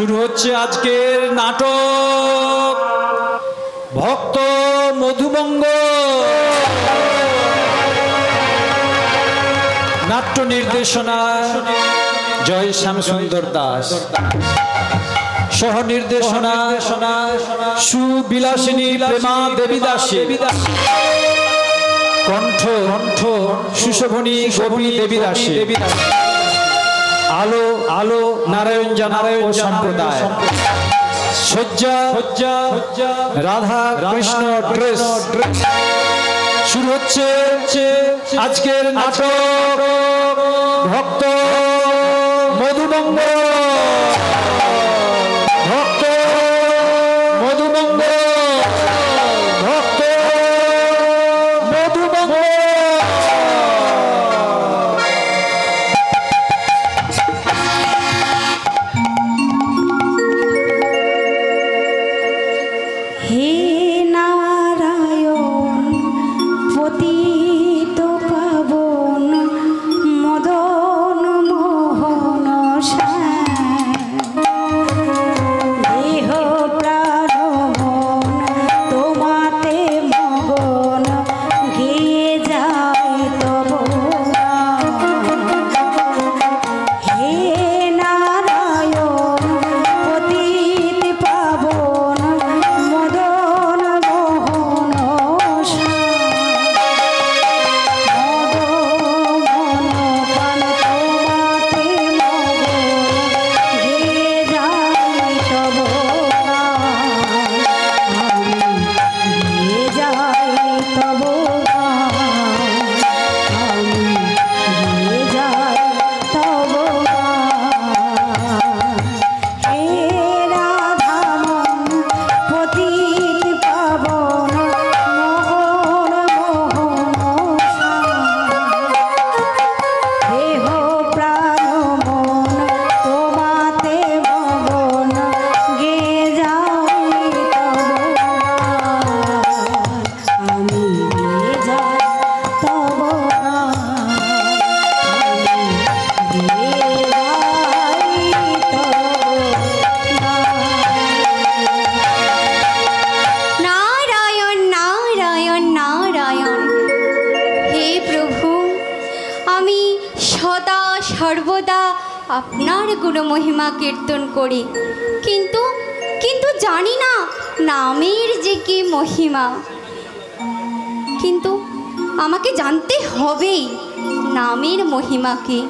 শুরু হচ্ছে আজকের নাটক ভক্ত মধুবঙ্গ। নাট্য নির্দেশনা জয় শ্যামসুন্দর দাস, সহ নির্দেশনা সুবিলাসিনী প্রেমা দেবী দাসী, কণ্ঠ সুশোভনী গোপী দেবী দাসী, আলো আলো নারায়ণ নারায়ণ সম্প্রদায়, সজ্জা রাধা কৃষ্ণ ড্রেস। শুরু হচ্ছে আজকের নাটক ভক্ত মধুবঙ্গ। ভক্ত মধুবঙ্গ, ভক্ত মধুবঙ্গ। আপনার গুণমহিমা কীর্তন করি, কিন্তু কিন্তু জানি না নামের যে কি মহিমা। কিন্তু আমাকে জানতে হবেই নামের মহিমা কি।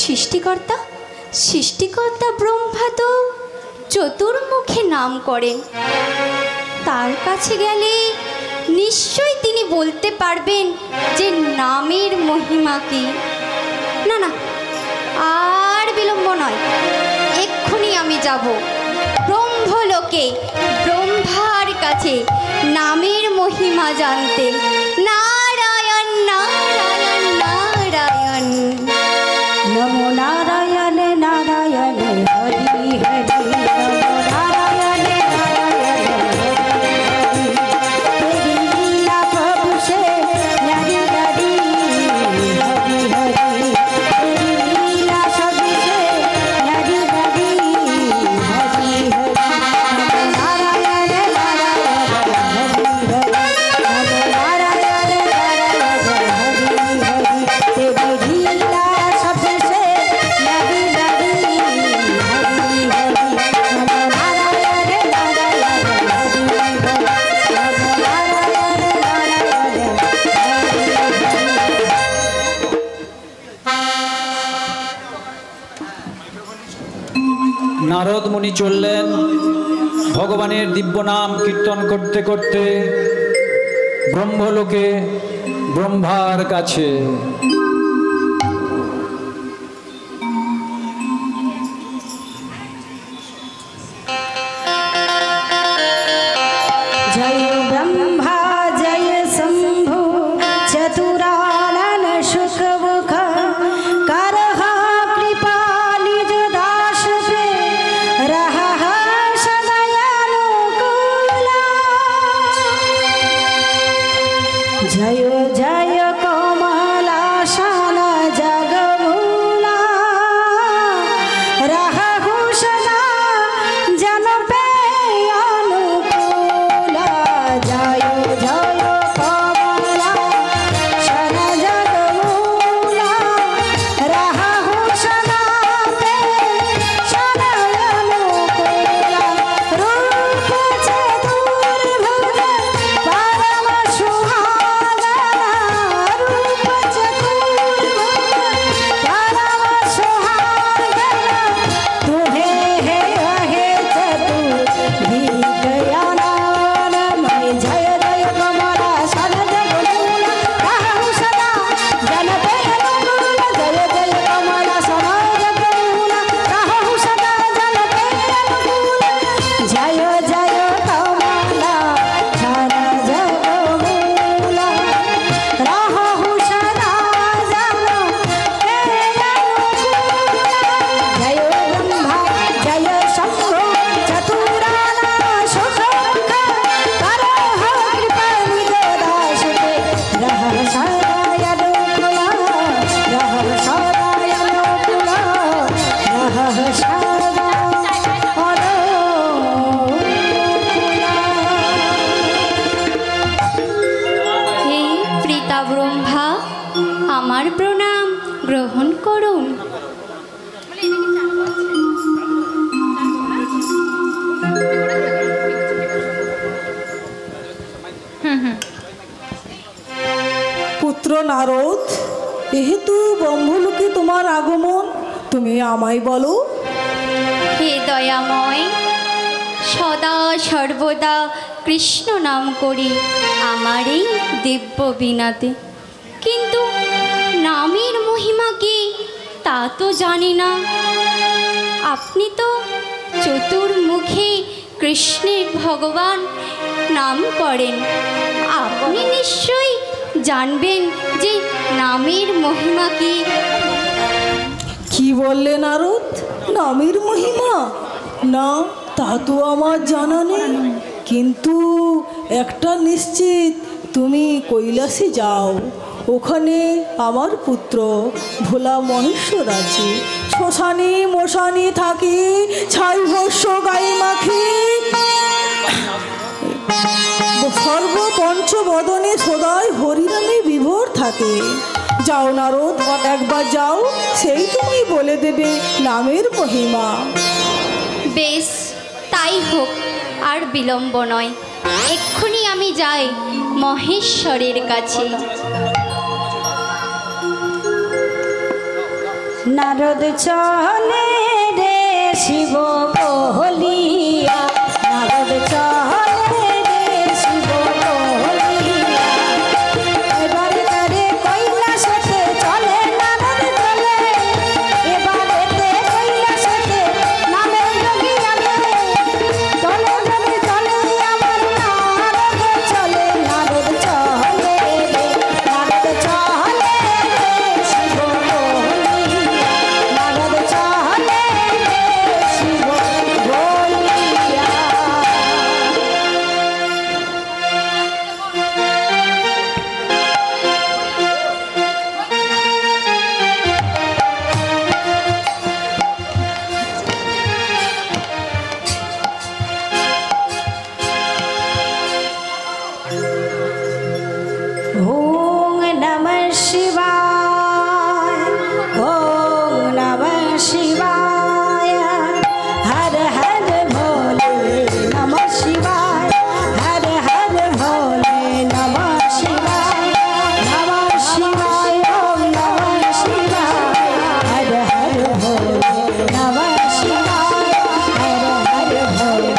সৃষ্টিকর্তা ব্রহ্মা তো চতুর্মুখে নাম করেন। তার কাছে গেলে নিশ্চয়ই তিনি বলতে পারবেন যে নামের মহিমা কি। না না, আর বিলম্ব নয়, এক্ষুনি আমি যাব ব্রহ্মলোকে, ব্রহ্মার কাছে নামের মহিমা জানতে। নারায়ণ নারায়ণ নারায়ণ, নমো নারায়ণ নারায়ণ হরি হরি, নমো নারায়ণ নারায়ণ হরি হরি, লীলা প্রভু সে ন্যারি ন্যারি হরি হরি, লীলা সবু সে ন্যারি ন্যারি হরি হরি, নমো নারায়ণ নারায়ণ হরি হরি, নমো নারায়ণ নারায়ণ হরি হরি, তেরি লীলা সবু সে ন্যারি ন্যারি হরি হরি, নমো নারায়ণ নারায়ণ হরি হরি, নমো নারায়ণ নারায়ণ নারদ মুনি চললেন ভগবানের দিব্য নাম কীর্তন করতে করতে ব্রহ্মলোকে, ব্রহ্মার কাছে। जय ब्रह्मा जय शंभु चतुरानन सुखमुख, करहा कृपा निज दास पे, रहा सदयानुकूला। जय जय कमला গ্রহণ করুন। পুত্র নারদ, যেহেতু ব্রহ্মলোকে তোমার আগমন, তুমি আমায় বলো। হে দয়াময়, সদা সর্বদা কৃষ্ণ নাম করি আমার এই দিব্য বিনাতে, কিন্তু নামের মহিমা কি তা তো জানি না। আপনি তো চতুর্মুখে কৃষ্ণের ভগবান নাম করেন, আপনি নিশ্চয়ই জানবেন যে নামের মহিমা কি। কি বললে নারদ? নামের মহিমা? না, তা তো আমার জানা নেই, কিন্তু একটা নিশ্চিত, তুমি কৈলাসে যাও, ওখানে আমার পুত্র ভোলা মহেশ্বর আছে, শ্মশানে মশানে থাকে, ছাই ভস্য গায়ে মাখে, সর্বপঞ্চবদনে সদাই হরিনামে বিভোর থাকে। যাও নারদ, একবার যাও, সেই তুমি বলে দেবে নামের মহিমা। বেশ, তাই হোক, আর বিলম্ব নয়, এক্ষুনি আমি যাই মহেশ্বরের কাছে। নারদ চলে রে শিব বলিয়া, নারদ চলে রে শিব বলিয়া, এবারে তারে কৈলাসেতে চলে নারদ চলে, এবারেতে কৈলাসেতে নামের যোগী আনে, চলে চলে চলে আমার নারদ চলে, নারদ চলে রে, নারদ চলে রে শিব বলিয়া, নারদ চলে রে শিব বলিয়া। ओम नमः शिवाय, ओम नमः शिवाय, हर हर भोले नमः शिवाय, हर हर भोले नमः शिवाय, नमः शिवाय, ओम नमः शिवाय, हर हर भोले नमः शिवाय, हर हर भोले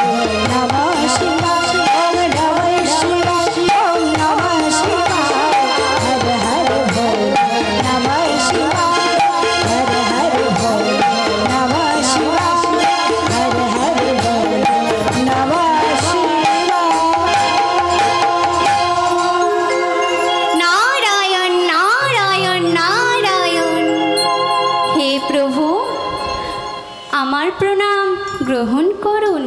नमः शिवाय, ओम नमः शिवाय, ओम नमः शिवाय, हर हर भोले नमः शिवाय, हर हर भोले नमः शिवाय, हर हर भोले नमः शिवाय। নারায়ণ নারায়ণ নারায়ণ। হে প্রভু, আমার প্রণাম গ্রহণ করুন।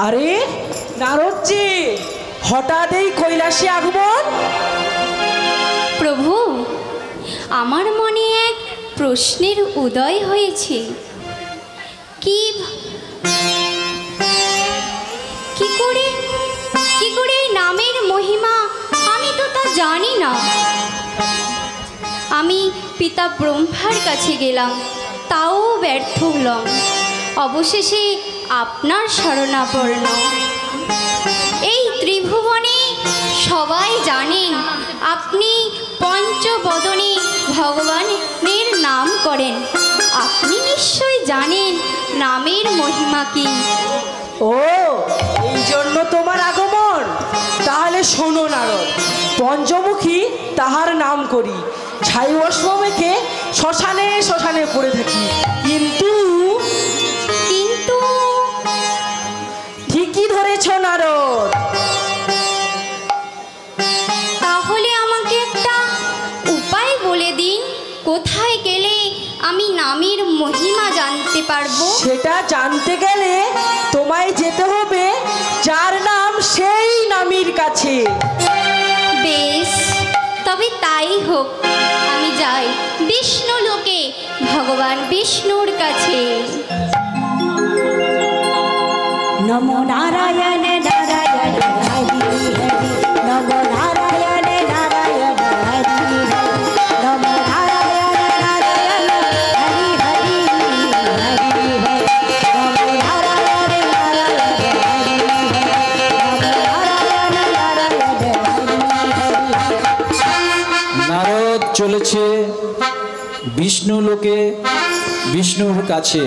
আরে নারদজি, হঠাৎ এই কৈলাসে আগমন? প্রভু, আমার মনে এক প্রশ্নের উদয় হয়েছে। কি কি করে এই নামের মহিমা আমি তো তা জানি না। আমি পিতা ব্রহ্মার কাছে গেলাম, তাও ব্যর্থ হলাম, অবশেষে আপনার শরণাপন্ন। এই ত্রিভুবনে সবাই জানেন আপনি পঞ্চবদনে ভগবানের নাম করেন, আপনি নিশ্চয়ই জানেন নামের মহিমা কি। ও, এই জন্য তোমার আগমন? তাহলে শোনো নারদ, পঞ্চমুখী তাহার নাম করি, ছাই ভস্ম মেখে শ্মশানে শ্মশানে পড়ে থাকি, কিন্তু কিন্তু ঠিকই ধরেছ নারদ। তাহলে আমাকে একটা উপায় বলে দিন, কোথায় গেলে আমি নামের মহিমা জানতে পারবো? সেটা জানতে গেলে তোমায় যেতে হবে যার নাম সেই নামীর কাছে। বেশ, তবে তাই হোক, আমি যাই বিষ্ণু লোকে ভগবান বিষ্ণুর কাছে। नमो नारायण नारायण हरि हरि চলেছে বিষ্ণু লোকে বিষ্ণুর কাছে।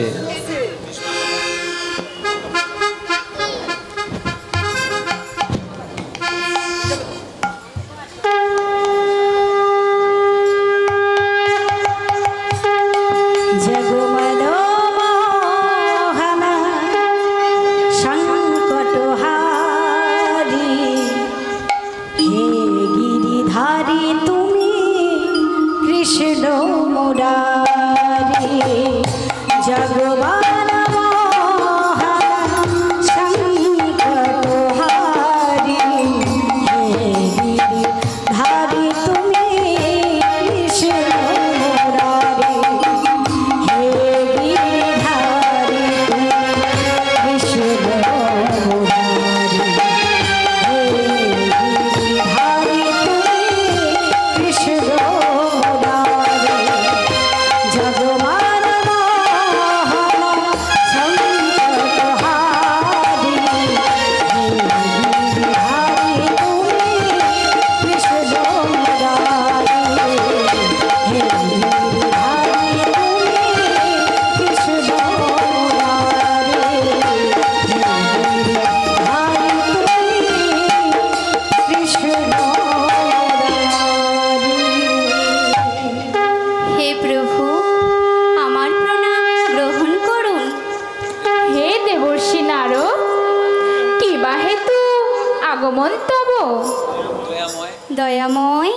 দয়াময়,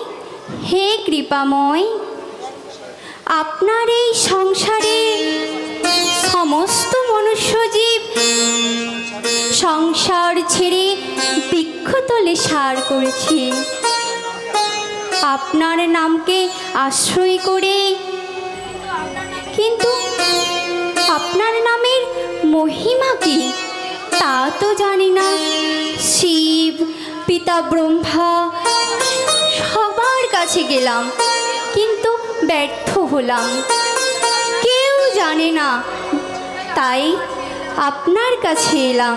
হে কৃপাময়, আপনার এই সংসারে সমস্ত মনুষ্যজীব সংসার ছেড়ে বৃক্ষতলে সার করেছে। আপনার নামকে আশ্রয় করে, কিন্তু আপনার নামের মহিমা কি তা তো জানি না। শিব, পিতা ব্রহ্মা সবার কাছে গেলাম, কিন্তু ব্যর্থ হলাম। কেউ জানে না, তাই আপনার কাছে এলাম।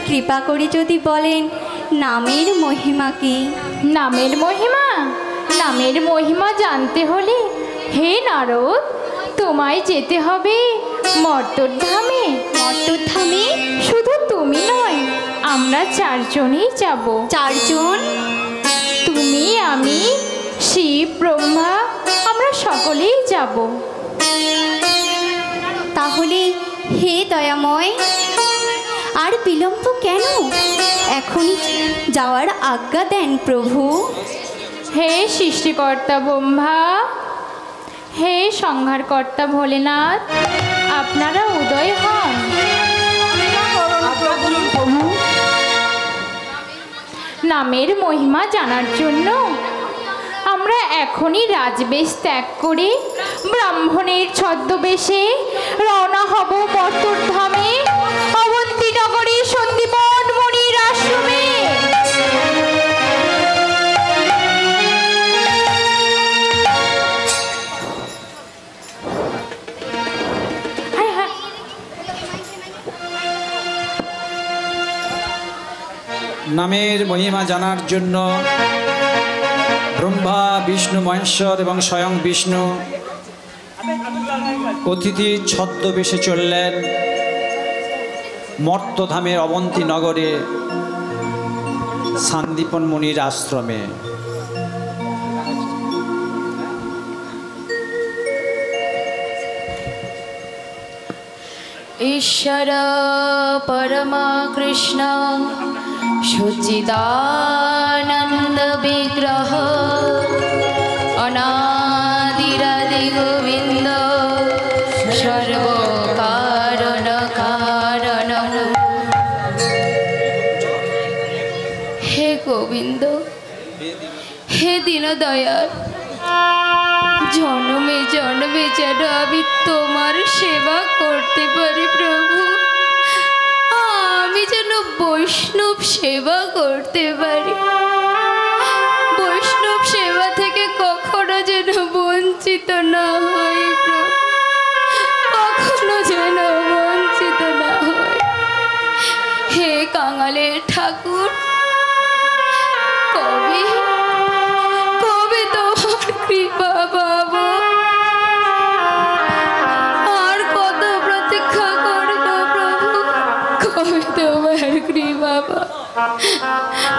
কৃপা করে যদি বলেন নামের মহিমা কি? নামের মহিমা? নামের মহিমা জানতে হলে হে নারদ, তোমায় যেতে হবে মর্তধামে। মর্তধামে? শুধু তুমি নয়, আমরা চারজনই যাব। চারজন? তুমি, আমি, শিব, ব্রহ্মা, আমরা সকলেই যাব। তাহলে হে দয়াময়, আর বিলম্ব কেন? এখনই যাওয়ার আজ্ঞা দেন প্রভু। হে সৃষ্টিকর্তা ব্রহ্মা, হে সংহারকর্তা ভোলেনাথ, আপনারা উদয় হন। নামের মহিমা জানার জন্য আমরা এখনই রাজবেশ ত্যাগ করে ব্রাহ্মণের ছদ্মবেশে রওনা হব মর্তধামে, অবন্তী নগরী সন্দীপন মুনির আশ্রমে। নামের মহিমা জানার জন্য ব্রহ্মা, বিষ্ণু, মহেশ্বর এবং স্বয়ং বিষ্ণু অতিথি ছদ্মবেশে চললেন মর্তধামের অবন্তী নগরে সান্দীপন মুনির আশ্রমে। ঈশ্বর পরমা কৃষ্ণ সচ্চিদানন্দ বিগ্রহ অনাদিরাদি গোবিন্দ সর্বকারণ কারণ। হে গোবিন্দ, হে দীনদয়াল, জন্মে জন্মে যেন আমি তোমার সেবা করতে পারি প্রভু। আমি যেন বৈষ্ণব সেবা করতে পারি, বৈষ্ণব সেবা থেকে কখনো যেন বঞ্চিত না হই প্রভু, কখনো যেন বঞ্চিত না হই। হে কাঙালের ঠাকুর, কবে কবে তোমার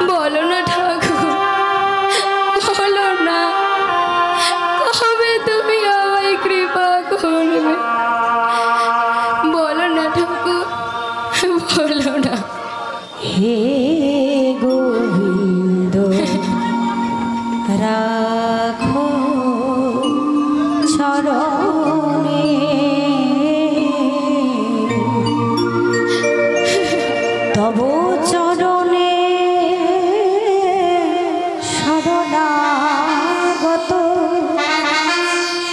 বলো না ঠাকুর, বলো না কবে তুমি আমায় কৃপা করবে। বলো না ঠাকুর, বলো না। হে গোবিন্দ রাখো চরণে, তব চরণে শরণাগত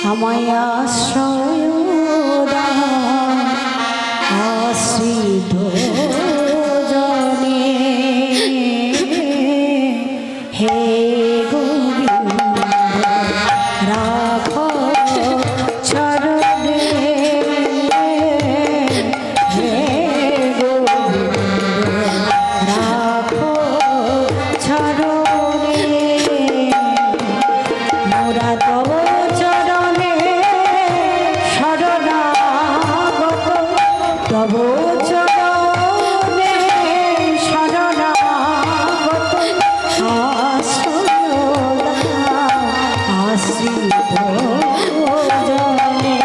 আমায় আশ্রয় দাও আশ্রিত জনে। হে গোবিন্দ রাখো চরণে, হে গোবিন্দ রাখো চরণে, মোরা তব চরণে শরণাগত, তব চরণে শরণাগত আশ্রিত জনে।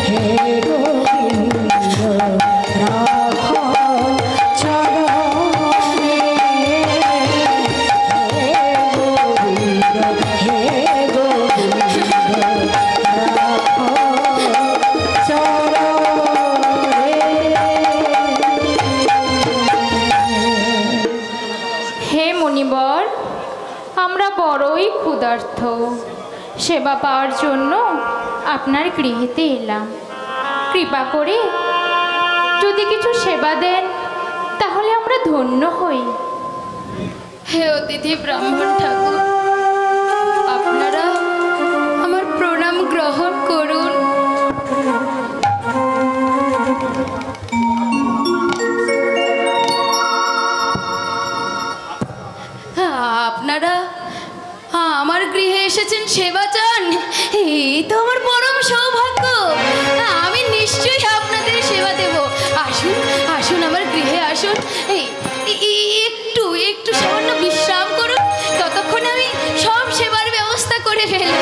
হে গোবিন্দ রাখো চরণে, হে গোবিন্দ, হে গোবিন্দ রাখো চরণে। হে মণিবর, আমরা বড়ই ক্ষুধার্ত, সেবা পাওয়ার জন্য আপনার গৃহেতে এলাম। কৃপা করে যদি কিছু সেবা দেন তাহলে আমরা ধন্য হই। হে অতিথি ব্রাহ্মণ ঠাকুর, আপনারা আমার প্রণাম গ্রহণ করুন। আপনারা আমার গৃহে এসেছেন সেবা চান, এই তো আমার পরম সৌভাগ্য। আমি নিশ্চয়ই আপনাদের সেবা দেব। আসুন আসুন, আমার গৃহে আসুন। একটু একটু সামান্য বিশ্রাম করুন, ততক্ষণে আমি সব সেবার ব্যবস্থা করে ফেলব।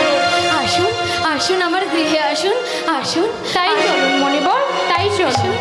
আসুন আসুন, আমার গৃহে আসুন আসুন। তাই চলুন মণিবর, তাই চলুন।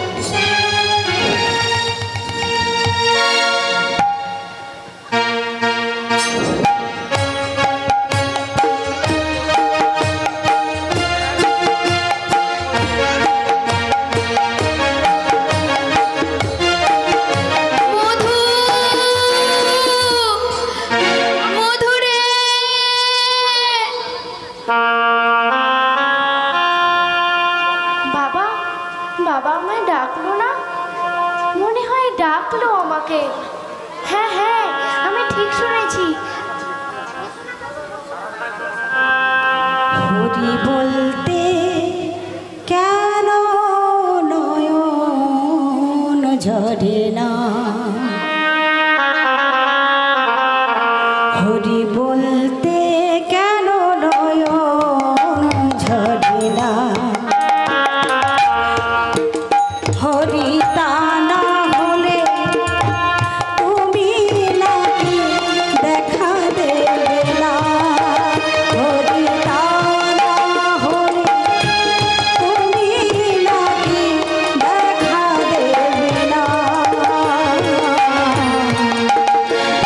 বাবা, বাবা আমায় ডাকলো না? মনে হয় ডাকলো আমাকে। হ্যাঁ হ্যাঁ, আমি ঠিক শুনেছি। হরি বলতে কেন নয়ন ঝরে না, হরি বলতে কেন নয়ন ঝরে না, হরি তা না হলে তুমি নাকি দেখা দেবে না, হরি তা না হলে তুমি নাকি দেখা দেবে না,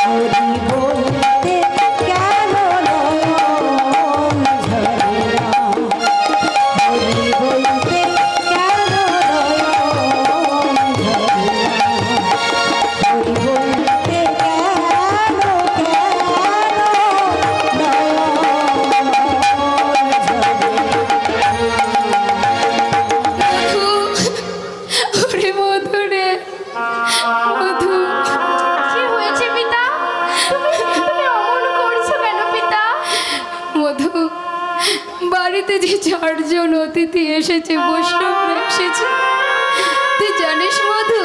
হরি বলতে কেন নয়ন ঝরে না, হরি বলতে কেন নয়ন ঝরে না, হরি বলতে কেন ওরে মধু রে, মধু। কি হয়েছে পিতা? তুমি অমন করছো কেন পিতা? মধু, বাড়িতে যে 4 জন অতিথি এসেছে, বৈষ্ণবরা এসেছে, তুই জানিস মধু,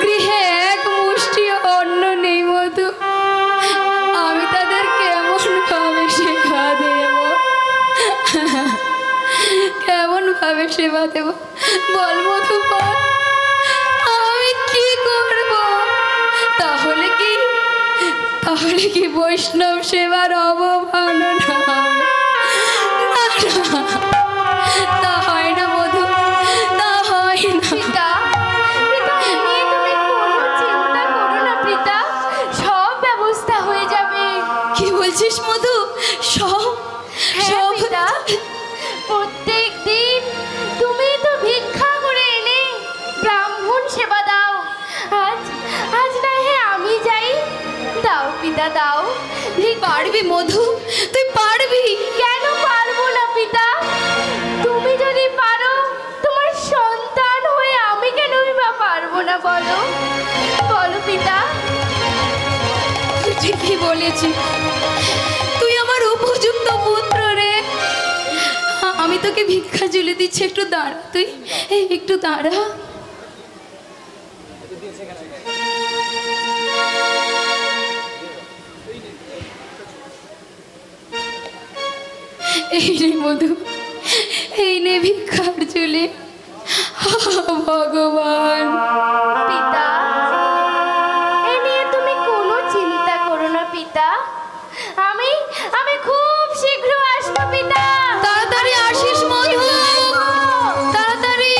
গৃহে এক মুষ্টি অন্ন নেই মধু। আমি তাদের কেমন ভাবে সেবা দেব, কেমন ভাবে সেবা দেব বল মধু, বল আমি কি করবো? তাহলে কি বৈষ্ণব সেবার অবমাননা হবে? না, তা হয় না মধু, তা হয় না। পিতা, পিতা, এ নিয়ে তুমি কোনো চিন্তা করো না পিতা, সব ব্যবস্থা হয়ে যাবে। কি বলছিস মধু? সব হ্যাঁ পিতা, প্রত্যেক দিন তুমি তো ভিক্ষা করে এনে ব্রাহ্মণ সেবা দাও। আজ আজ না হে আমি যাই, দাও পিতা দাও। তুই পারবি মধু, তুই পারবি। কেন পারবো না পিতা? তুমি যদি পারো, তোমার সন্তান হয়ে আমি কেনই বা পারবো না বলো? বলো পিতা। তুই ঠিকই বলেছিস, তুই আমার উপযুক্ত পুত্র রে। আমি তোকে ভিক্ষা ঝুলে দিচ্ছি, একটু দাঁড়া তুই, একটু দাঁড়া। এই রে মধু, এই নে ভিক্ষার ঝুলে। ভগবান। পিতা, এ নিয়ে তুমি কোনো চিন্তা করো না পিতা, আমি আমি খুব শীঘ্র আসবো পিতা। তাড়াতাড়ি আসিস মধু, তাড়াতাড়ি।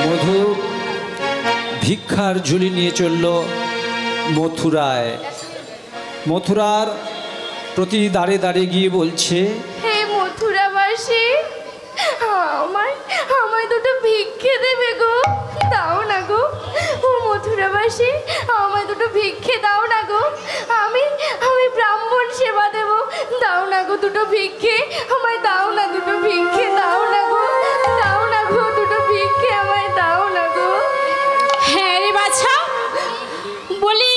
মধু ভিক্ষার ঝুলি নিয়ে চলল মথুরায়। মথুরার প্রতি দাঁড়ে দাঁড়িয়ে গিয়ে বলছে, হে মথুরাবাসী, আমায় আমায় দুটো ভিক্ষে দেবে গো, দাও না গো। ও মথুরাবাসী, আমায় দুটো ভিক্ষে দাও না গো, আমি আমি ব্রাহ্মণ সেবা দেব, দাও না গো দুটো ভিক্ষে, আমায় দাও না দুটো ভিক্ষে, দাও না গো, দাও না গো দুটো ভিক্ষে, আমায় দাও না গো। হ্যাঁ রে বাছা, বলি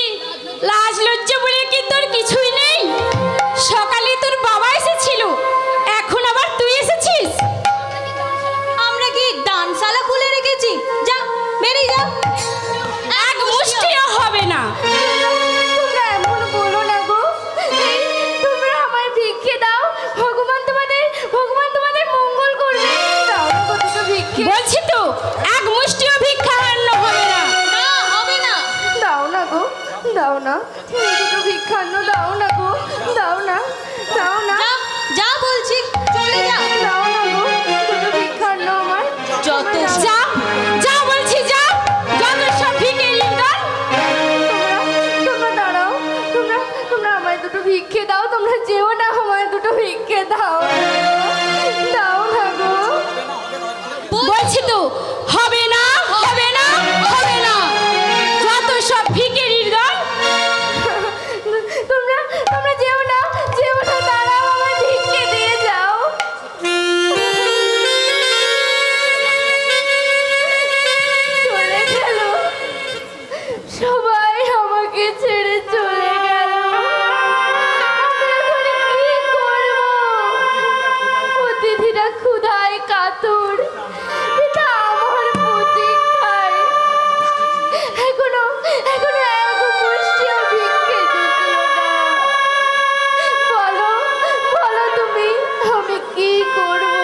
লাজ লজ্জা বলে কি তোর কিছুই নেই? সকালে তোর বাবা এসেছিল, এখন আবার তুই এসেছিস। আমরা কি দানশালা খুলে রেখেছি? যা বেরিয়ে যা, এক মুষ্টিও হবে না। তোমরা এমন বলো না গো, এই তোমরা আমায় ভিক্ষে দাও, ভগবান তোমাদের মঙ্গল করবে, দাও না গো দুটো ভিক্ষে। বলছি তো এক মুষ্টিও ভিক্ষা হান্ন হবে না। না হবে না। দাও না গো, দাও না, দুটো ভিক্ষান্ন দাও না গো, দাও না, দাও না, যা যা বলছি, চলে যা। দাও না গো দুটো ভিক্ষান্ন আমায়, যত আমায় দাও। যা যা বলছি, যা, যত সব ভিখারির দল। তোমরা দাঁড়াও, তোমরা আমায় দুটো ভিক্ষে দাও, তোমরা যেও না, আমায় দুটো ভিক্ষে দাও, দাও না গো। বলছি তো হবে না, হবে না, হবে না, যত সব ভিখারির দল। তোমরা যেও না, দাঁড়াও, আমায় ভিক্ষে দিয়ে যাও। চলে গেল, সবাই আমাকে ছেড়ে চলে গেল, আমি এখন কি করব? অতিথিরা ক্ষুধায় কাতর, পিতা আমার প্রতীক্ষায়, এখনো এক মুষ্টিও ভিক্ষে জুটলো না। বলো বলো তুমি, আমি কি করব?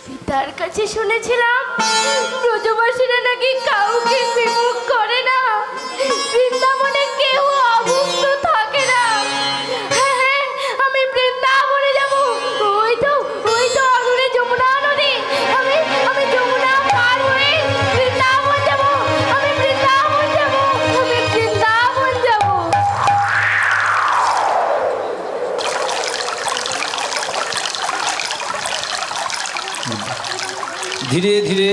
পিতার কাছে শুনেছিলাম ব্রজবাসীরা নাকি কাউকে বিমুখ করে না, বৃন্দাবনে কেউ অভুক্ত থাকে না। হ্যাঁ হ্যাঁ, আমি বৃন্দাবনে যাব, ওই তো অদূরে যমুনা নদী, আমি যমুনা পার হয়ে বৃন্দাবন যাব, আমি বৃন্দাবন যাব, আমি বৃন্দাবন যাব। ধীরে ধীরে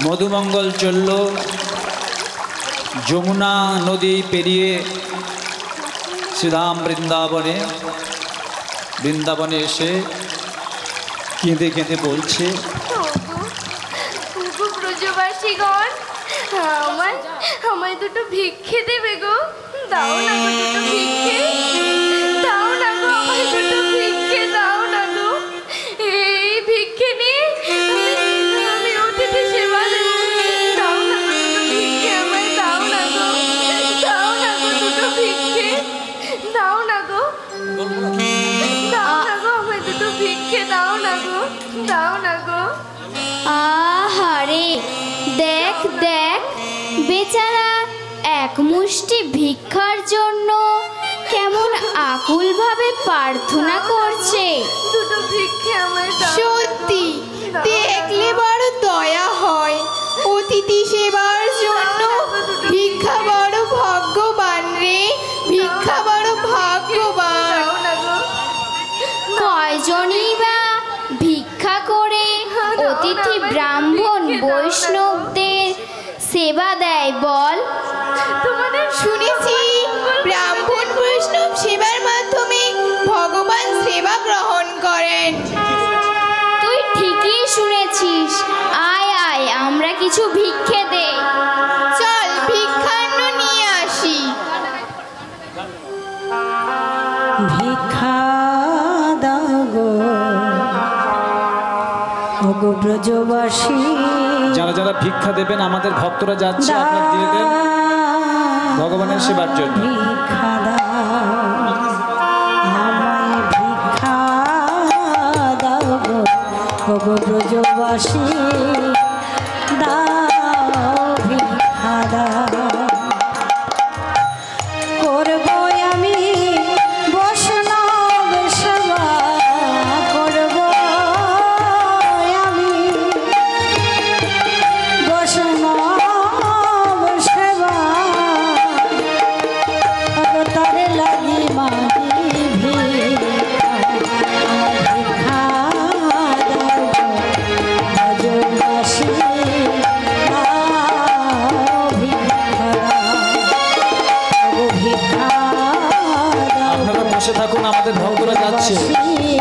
মধুমঙ্গল চলল যমুনা নদী পেরিয়ে শ্রীরাম বৃন্দাবনে এসে কেঁদে কেঁদে বলছে, ওগো ব্রজবাসীগণ, আমায় দুটো ভিক্ষে দেবে গো, দাও না গো দুটো ভিক্ষে, দাও না গো আমায় দুটো ভিক্ষে, দাও না গো। এই ভিক্ষে নিয়ে আমি অতিথি সেবা দেব, দাও না গো দুটো ভিক্ষে, আমায় দাও না গো, দাও না গো দুটো ভিক্ষে, দাও না গো। দাও না গো। আহারে, দেখ দেখ, বেচারা এক মুষ্টি ভিক্ষার জন্য কেমন আকুল ভাবে প্রার্থনা করছে। দুটো ভিক্ষে আমায় দাও। সত্যি দেখলে বড় দয়া হয়। অতিথি সেবার জন্য ভিক্ষা বড় ভাগ্যবান রে, ভিক্ষা বড় ভাগ্যবান। দাও না গো। কয়জনই বা ভিক্ষা করে অতিথি ব্রাহ্মণ বৈষ্ণবদের সেবা দেয় বল? তোমাদের শুনেছি ব্রাহ্মণ বৈষ্ণব সেবার মাধ্যমে ভগবান সেবা গ্রহণ করেন। তুই ঠিকই শুনেছিস। আয় আয়, আমরা কিছু ভিক্ষে দে। চল ভিক্ষান্ন নিয়ে আসি। ভিক্ষা দাও গো ওগো ব্রজবাসী, যারা যারা ভিক্ষা দেবেন আমাদের ভক্তরা যাচ্ছে, আপনারা দিয়ে দেন ভগবানের সেবার জন্য। ভিক্ষা দাও, আমায় ভিক্ষা দাও গো ওগো ব্রজবাসী, দাও ভিক্ষা দাও। করবো আমি বৈষ্ণব সেবা, করবো আমি বৈষ্ণব সেবা, তারে লাগি মাগি ভিক্ষা দাও ব্রজবাসী, দাও ভিক্ষা দাও ভিক্ষা দাও। আপনারা বসে থাকুন, আমাদের ভক্তরা যাচ্ছে,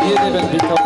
দিয়ে দেবেন ভিক্ষা।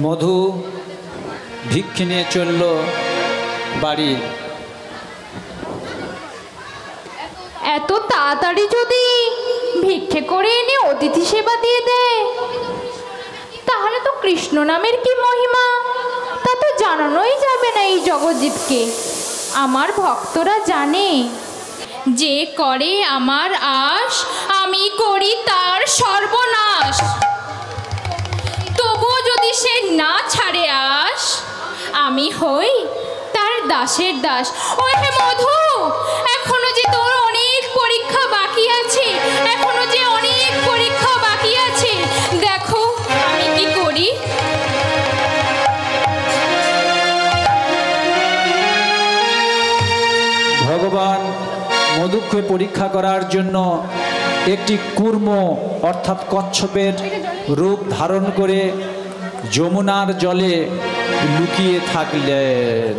মধু ভিক্ষে নিয়ে চলল বাড়ি। এত তাড়াতাড়ি যদি ভিক্ষে করে এনে অতিথি সেবা দিয়ে দেয়, তাহলে তো কৃষ্ণ নামের কি মহিমা তা তো জানানোই যাবে না এই জগৎজিৎকে। আমার ভক্তরা জানে, যে করে আমার আশ আমি করি তার সর্বনাশ। তবুও যদি সে না ছাড়ে আশ, আমি হই তার দাসের দাস। ও হে মধু, এখনো যে তোর অনেক পরীক্ষা বাকি আছে, এখনো যে অনেক পরীক্ষা বাকি আছে, দেখো আমি কি করি। ভগবান মধুকে পরীক্ষা করার জন্য একটি কূর্ম অর্থাৎ কচ্ছপের রূপ ধারণ করে যমুনার জলে লুকিয়ে থাকলেন।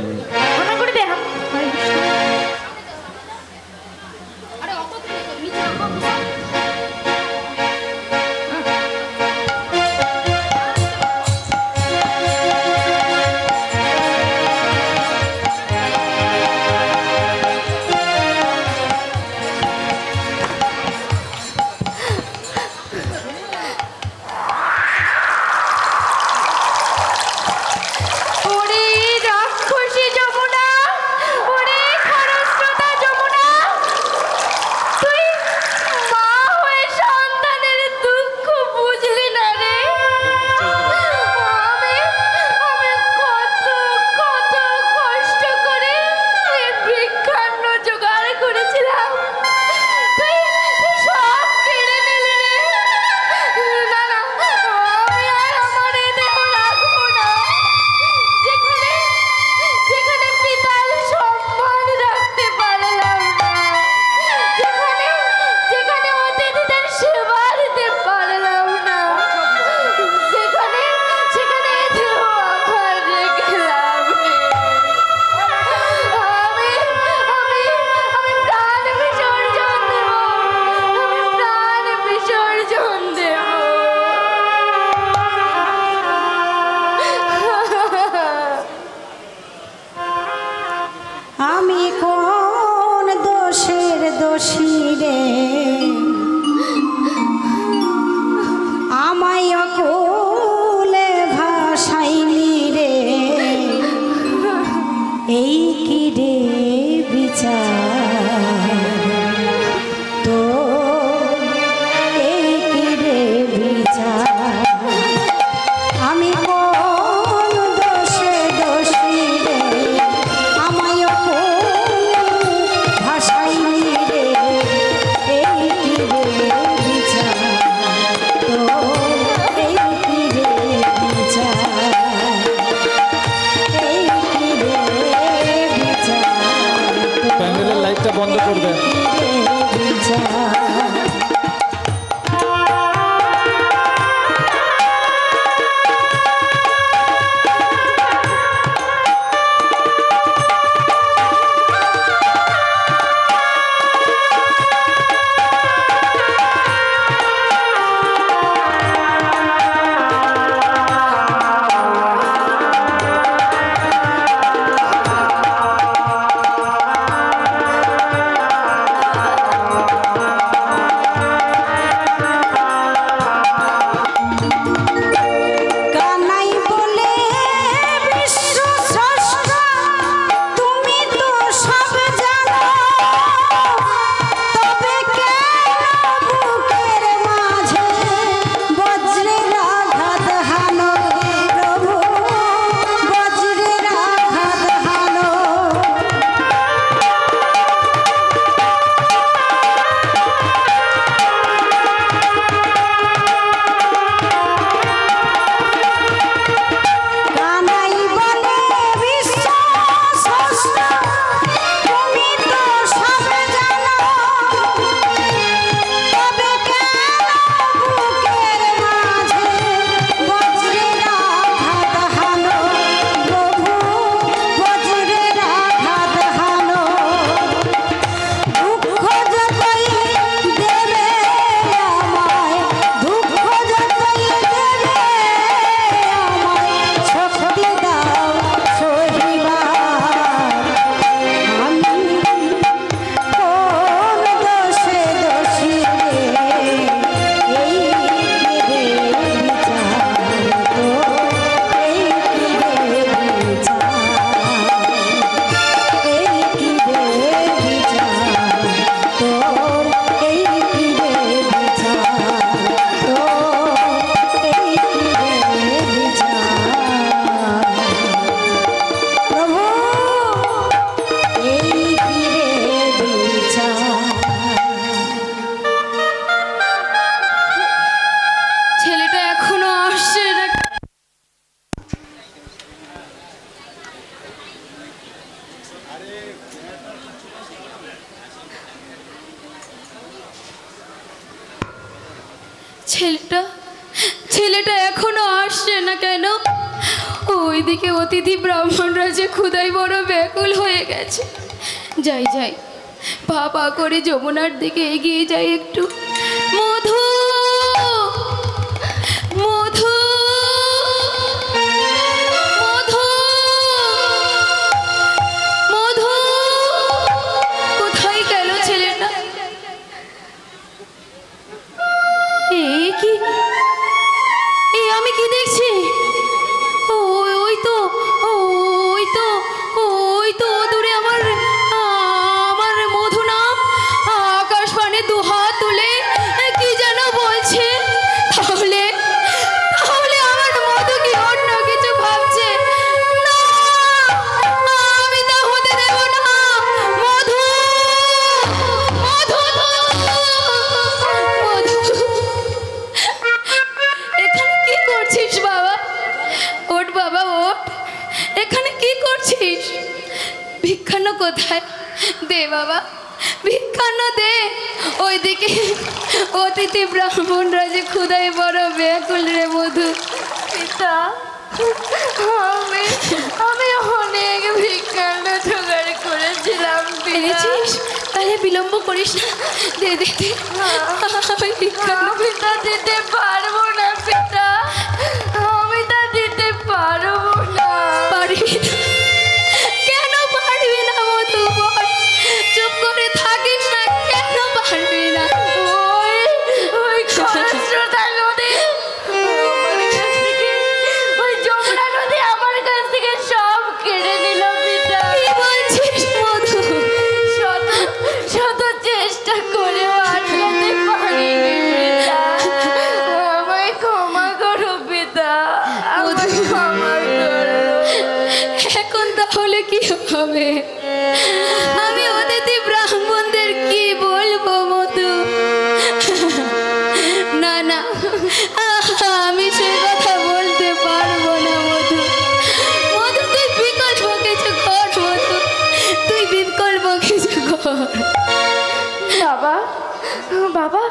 পছন্দ করবেন। ছেলেটা এখনো আসছে না কেন? ওইদিকে অতিথি ব্রাহ্মণরা যে ক্ষুধায় বড় ব্যাকুল হয়ে গেছে। যাই যাই, পা পা করে যমুনার দিকে এগিয়ে যাই একটু। মধু, মধু, মধু, মধু, কোথায় গেল ছেলেটা? কি আমি কি দেখছি? ওই তো ওই তো ওই তো দূরে আমার মধু নাম আকাশ পানে দুহাত তুলে কি যেন বলছে। তাহলে তাহলে আমার মধু কি অন্য কিছু ভাবছে? না, আমি তা হতে দেব না। মধু, মধু, মধু, এখানে কি করছিস বাবা? ওঠ বাবা, ওঠ। এখানে কি করছিস? ভিক্ষান্ন কোথায়? দে বাবা, ভিক্ষান্ন দে। ওইদিকে অতিথি ব্রাহ্মণরা যে ক্ষুধায় বড় ব্যাকুল রে মধু। পিতা, আমি অনেক ভিক্ষান্ন জোগাড় করেছিলাম। পেরেছিস? তাহলে বিলম্ব করিস না, দে দে দে। আমি ভিক্ষান্ন পিতা দিতে পারবো না। পিতা, আমি তা দিতে পারবো না। পারবি না? কেন পারবি না মধু? বল, চুপ করে থাকিস না, কেন পারবি না? ওই খরস্রোতা নদী আমার কাছ থেকে, ওই যমুনা নদী আমার কাছ থেকে সব কেড়ে নিল। পিতা, কি বলছিস মধু? শত শত চেষ্টা করেও আটকাতে পারিনি। পিতা, আমায় ক্ষমা বাবা, বাবা,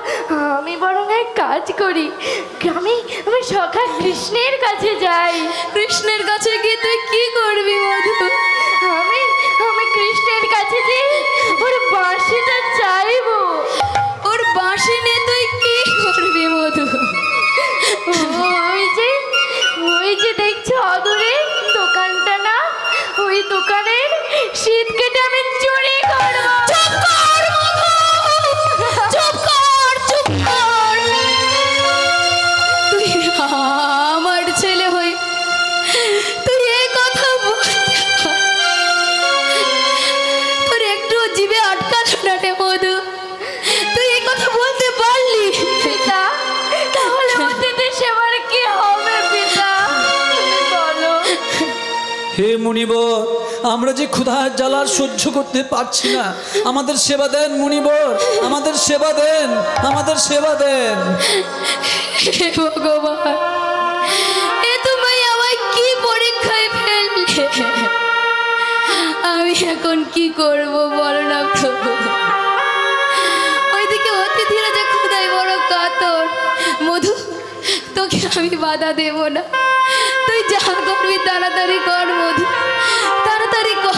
আমি বরং এক কাজ করি, আমি সখা কৃষ্ণের কাছে যাই। কৃষ্ণের কাছে গিয়ে তুই কি করবি মধু? আমি কৃষ্ণের কাছে যে ওর বাঁশিটা চাইবো। ওর বাঁশি নিয়ে তুই কি করবি মধু? ওই যে দেখছো অদূরে দোকানটা না, ওই দোকানের শীত কেটে আমি চুরি করবো। চুপ কর মধু! চুপ কর, চুপ কর! তুই আমার ছেলে হয়ে তুই এই কথা তোর একটু জিভে আটকালো না রে মধু? তুই এই কথা বলতে পারলি? পিতা, তাহলে অতিথি সেবার কি হবে পিতা, তুমি বলো। হে মুনিবর, আমরা যে ক্ষুধার জ্বালা সহ্য করতে পারছি না, আমাদের সেবা দেন মুনিবর, আমাদের সেবা দেন, আমাদের সেবা দেন। হে ভগবান, এ তুমি আমায় কি পরীক্ষায় ফেললে? আমি এখন কি করব বলো না প্রভু? ওইদিকে অতিথিরা যে ক্ষুধায় বড় কাতর। মধু, তোকে আমি বাধা দেব না, তুই যা করবি তাড়াতাড়ি কর মধু, তাড়াতাড়ি কর,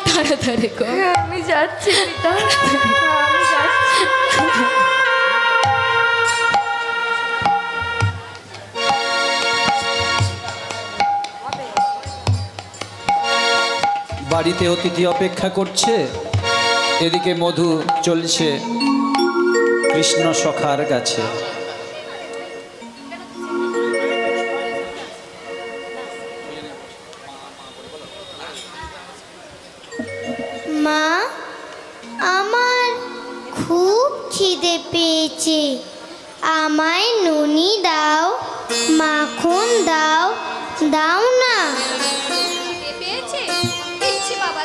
তাড়াতাড়ি কর। আমি যাচ্ছি পিতা, আমি যাচ্ছি। বাড়িতে অতিথি অপেক্ষা করছে, এদিকে মধু চলছে কৃষ্ণ সখার কাছে। মা, আমার খুব খিদে পেয়েছে, আমায় নুনি দাও, মাখন দাও, দাও না। পেয়েছে দিচ্ছি বাবা।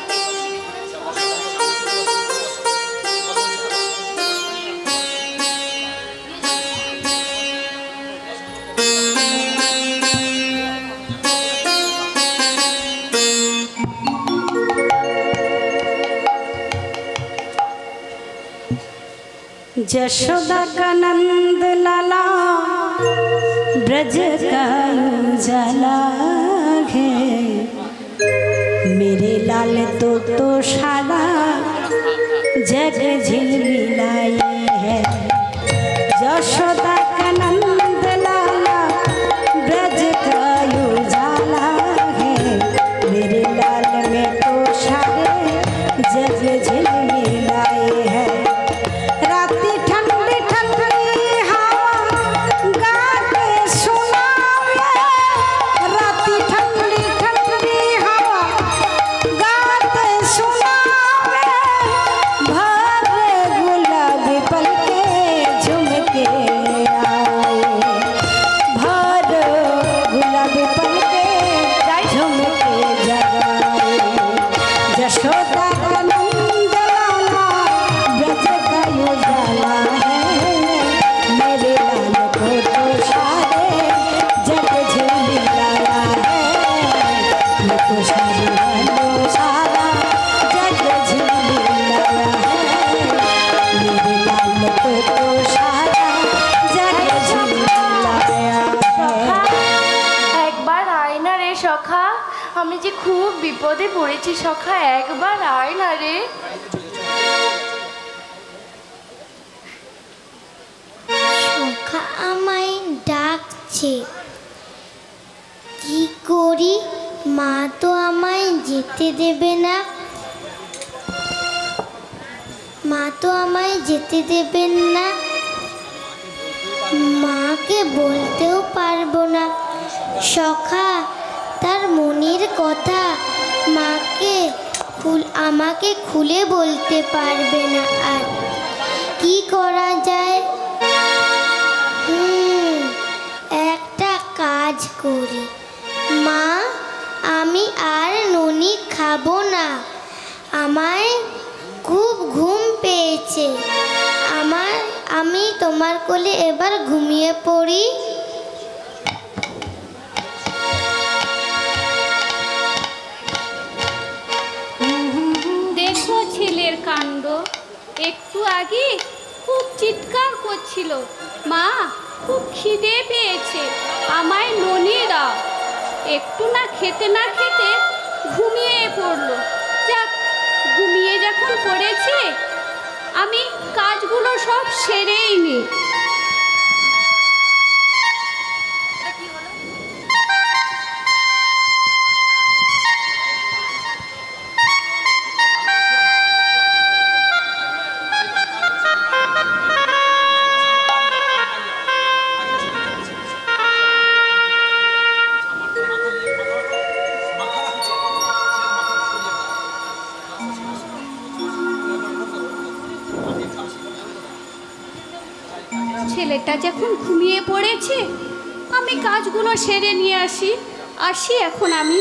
यशोदा का नंद लाला ब्रज का उजाला है, मेरे लाल तो सारा जग झिलमिलाए है। यशोदा का नंद लाला ब्रज का उजाला है, मेरे लाल में तो सारे जग झिलमिलाए है। আমি যে খুব বিপদে পড়েছি সখা, একবার আয় না রে। সখা আমায় ডাকছে, কি করি? মা তো আমায় যেতে দেবে না, মা তো আমায় যেতে দেবেন না, মাকে বলতেও পারবো না। সখা তার মনের কথা আমাকে খুলে বলতে পারবে না, আর কি করা যায়? একটা কাজ করি, মা আমি আর ননি খাবো না, আমায় খুব ঘুম পেয়েছে, আমি তোমার কোলে এবার ঘুমিয়ে পড়ি। দেখো ছেলের কাণ্ড, একটু আগে খুব চিৎকার করছিল, মা খুব খিদে পেয়েছে, আমায় ননি দাও। একটু না খেতে ঘুমিয়ে পড়লো। যাক, ঘুমিয়ে যখন পড়েছে আমি কাজগুলো সব সেরেই নিই। ছেলেটা যখন ঘুমিয়ে পড়েছে আমি কাজগুলো সেরে নিয়ে আসি এখন আমি।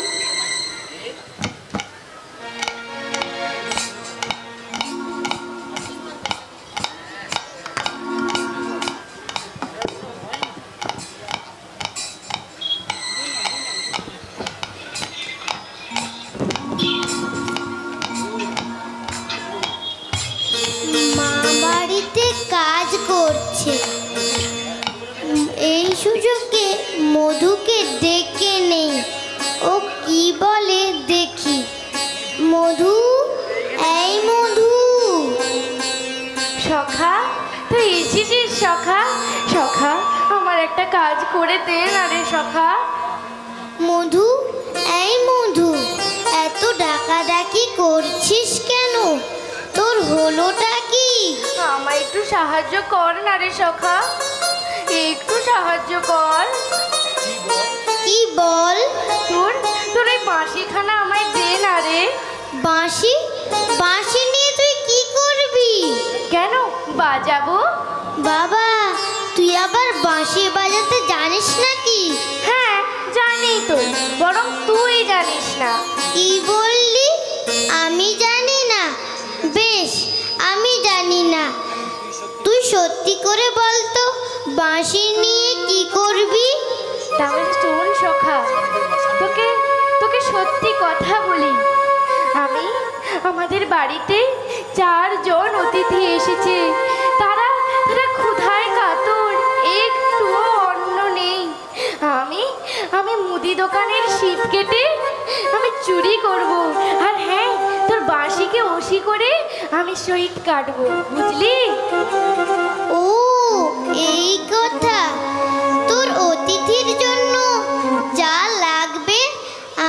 মা বাড়িতে কাজ করছে, এই সুযোগে মধুকে ডেকে নেই, ও কি বলে দেখি। মধু, এই মধু। সখা, তুই এসেছিস সখা? সখা, আমার একটা কাজ করে দে না রে সখা। মধু, এই মধু, এত ডাকাডাকি করছিস কেন? তোর হলোটা কি? আমায় একটু সাহায্য কর না রে সখা, একটু সাহায্য কর। কি বল? তোর এই বাঁশিখানা আমায় দে না রে। বাঁশি? বাঁশি নিয়ে তুই কি করবি? কেন, বাজাবো? বাবা, তুই আবার বাঁশি বাজাতে জানিস নাকি? হ্যাঁ জানি তো, বরং তুই জানিস না। কি বললি? আমি জানি না? বেশ, আমি জানি না। তুই সত্যি করে বল তো, বাঁশি নিয়ে কি করবি? তাহলে শোন সখা, তোকে সত্যি কথা বলি। আমাদের বাড়িতে 4 জন অতিথি এসেছে। তারা ক্ষুধায় কাতর, একটু অন্ন নেই। আমি মুদি দোকানের শীত কেটে আমি চুরি করব, আর হ্যাঁ, তোর বাঁশিকে ওসি করে আমি শহীদ কাটবো, বুঝলি? ও, এই কথা। তোর অতিথির জন্য যা লাগবে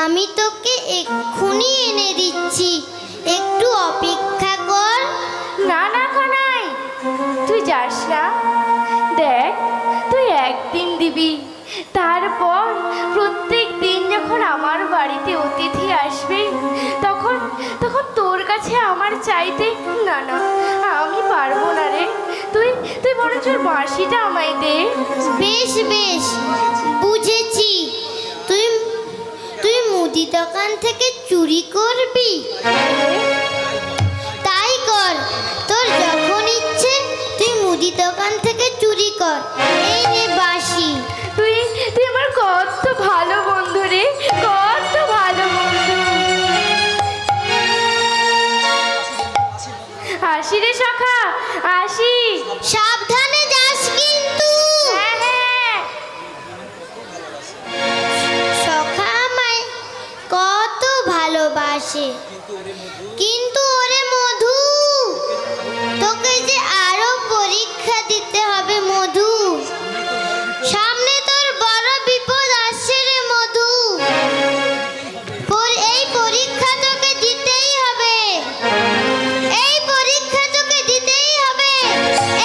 আমি তোকে এক্ষুনি এনে দিচ্ছি, একটু অপেক্ষা কর। না না কানাই, তুই যাস না। দেখ, তুই একদিন দিবি, তারপর প্রত্যেক দিন যখন আমার বাড়িতে অতিথি আসবে তখন তোর কাছে আমার চাইতে। না না, আমি পারবো না রে। তুই বরঞ্চ বাঁশিটা আমায় দে। বেশ বেশ, বুঝেছি। তুই মুদি দোকান থেকে চুরি করবি? তাই কর, তোর যখন ইচ্ছে তুই মুদি দোকান থেকে চুরি কর। এই নে বাঁশি। তুই আমার কত ভালো বন্ধু রে, কত ভালো বন্ধু। আসি রে সখা, আসি। সাবধানে যাস কিন্তু। হ্যাঁ হ্যাঁ। সখা আমায় কত ভালোবাসে, কিন্তু ওরে মধু, তোকে যে আরো পরীক্ষা দিতে হবে মধু। সামনে তোর বড় বিপদ আসছে রে মধু। এই পরীক্ষা তোকে দিতেই হবে, এই পরীক্ষা তোকে দিতেই হবে,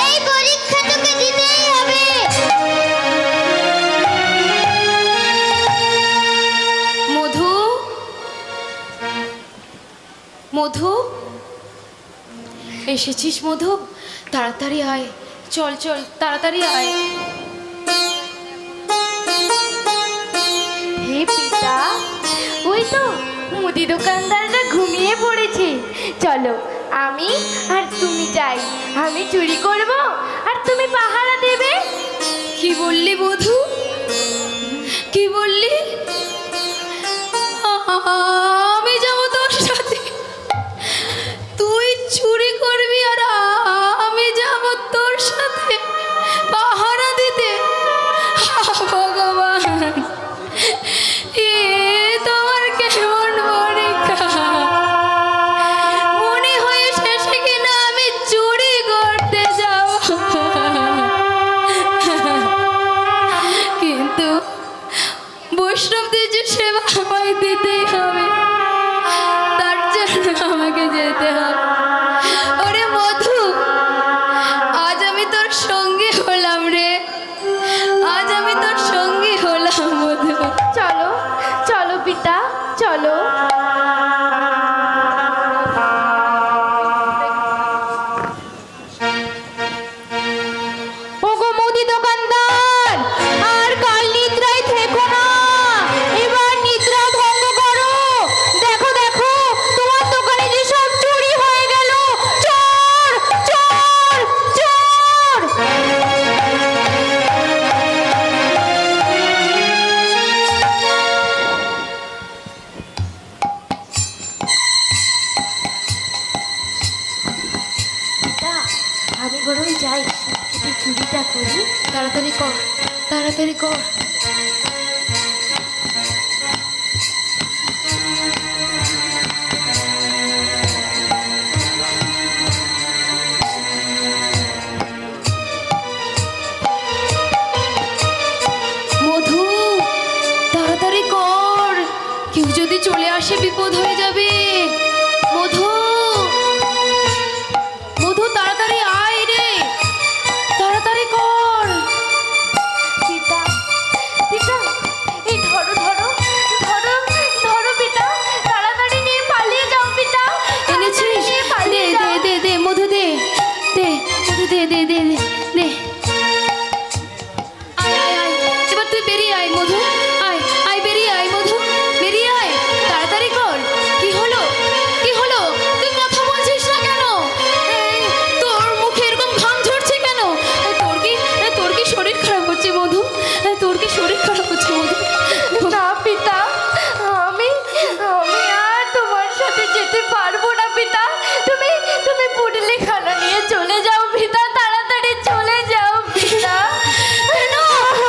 এই পরীক্ষা তোকে দিতেই হবে। মধু, মধু, এসেছিস মধু? তাড়াতাড়ি আয়, চল চল, তাড়াতাড়ি আয়। হে পিতা, ওই তো মুদি দোকানদাররা ঘুমিয়ে পড়েছে। চলো, আমি আর তুমি যাই। আমি চুরি করব আর তুমি পাহারা দেবে। কি বললি মধু? কি বললি? আমি যাবো তোর সাথে? তুই চুরি করবি আর আমি বরং যাই, একটু চুরিটা করি। তাড়াতাড়ি কর, তাড়াতাড়ি কর। মধু, তাড়াতাড়ি কর, কেউ যদি চলে আসে বিপদ হয়ে যাবে। মধু, মধু তাড়াতাড়ি আয় রে, তাড়াতাড়ি কর। পিতা, পিতা, এই ধরো ধরো ধরো ধরো পিতা, তাড়াতাড়ি নিয়ে পালিয়ে যাও পিতা। এনেছিস? নিয়ে দে পালিয়ে দে যাও। দে দে মধু, দে দে মধু, দে দে দে দে দে। আয় আয় আয়, এবার তুই বেরিয়ে আয় মধু, আয় আয়, বেরিয়ে আয় মধু, বেরিয়ে আয়, তাড়াতাড়ি কর। কি হলো, কি হলো, তুই কথা বলছিস না কেন? এই, তোর মুখে এরকম ঘাম ঝরছে কেন? তোর কি শরীর খারাপ হচ্ছে মধু? তোর কি শরীর খারাপ হচ্ছে মধু? না পিতা, আমি আমি আর তোমার সাথে যেতে পারবো না পিতা। তুমি তুমি পুটলি খানা নিয়ে চলে যাও পিতা, তাড়াতাড়ি চলে যাও পিতা। কেন?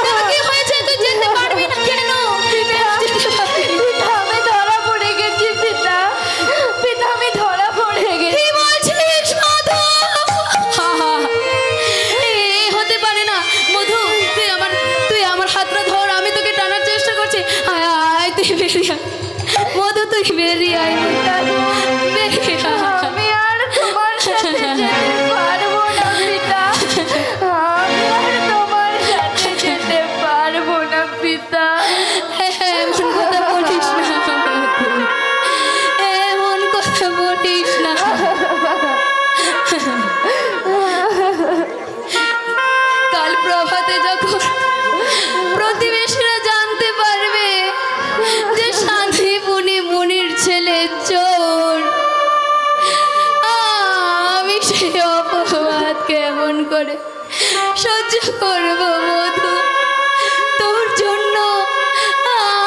কেন, কি হয়েছে? তুই যেতে পারবি না কেন? যেতে পারবি না। পিতা, আমি ধরা পড়ে গেছি পিতা, পিতা আমি ধরা পড়ে গেছি। কি বলছিস মধু? এ হতে পারে না মধু, তুই আমার হাতটা ধর, আমি তোকে টানার চেষ্টা করছি। আয় আয়, তুই বেরিয়ে আয় মধু, তুই বেরিয়ে আয়, বেরিয়ে আয়। আমি আর তোমার সাথে যেতে পারবো না পিতা, আমি আর তোমার সাথে যেতে পারবো না পিতা। এমন কথা বলিস না, এমন কথা বলিস না। কাল প্রভাতে যখন প্রতিবেশীরা জানতে পারবে যে শান্তিপুনি মুনির ছেলে চোর, আমি সেই অপবাদ কেমন করে সহ্য করবো মধু? তোর জন্য,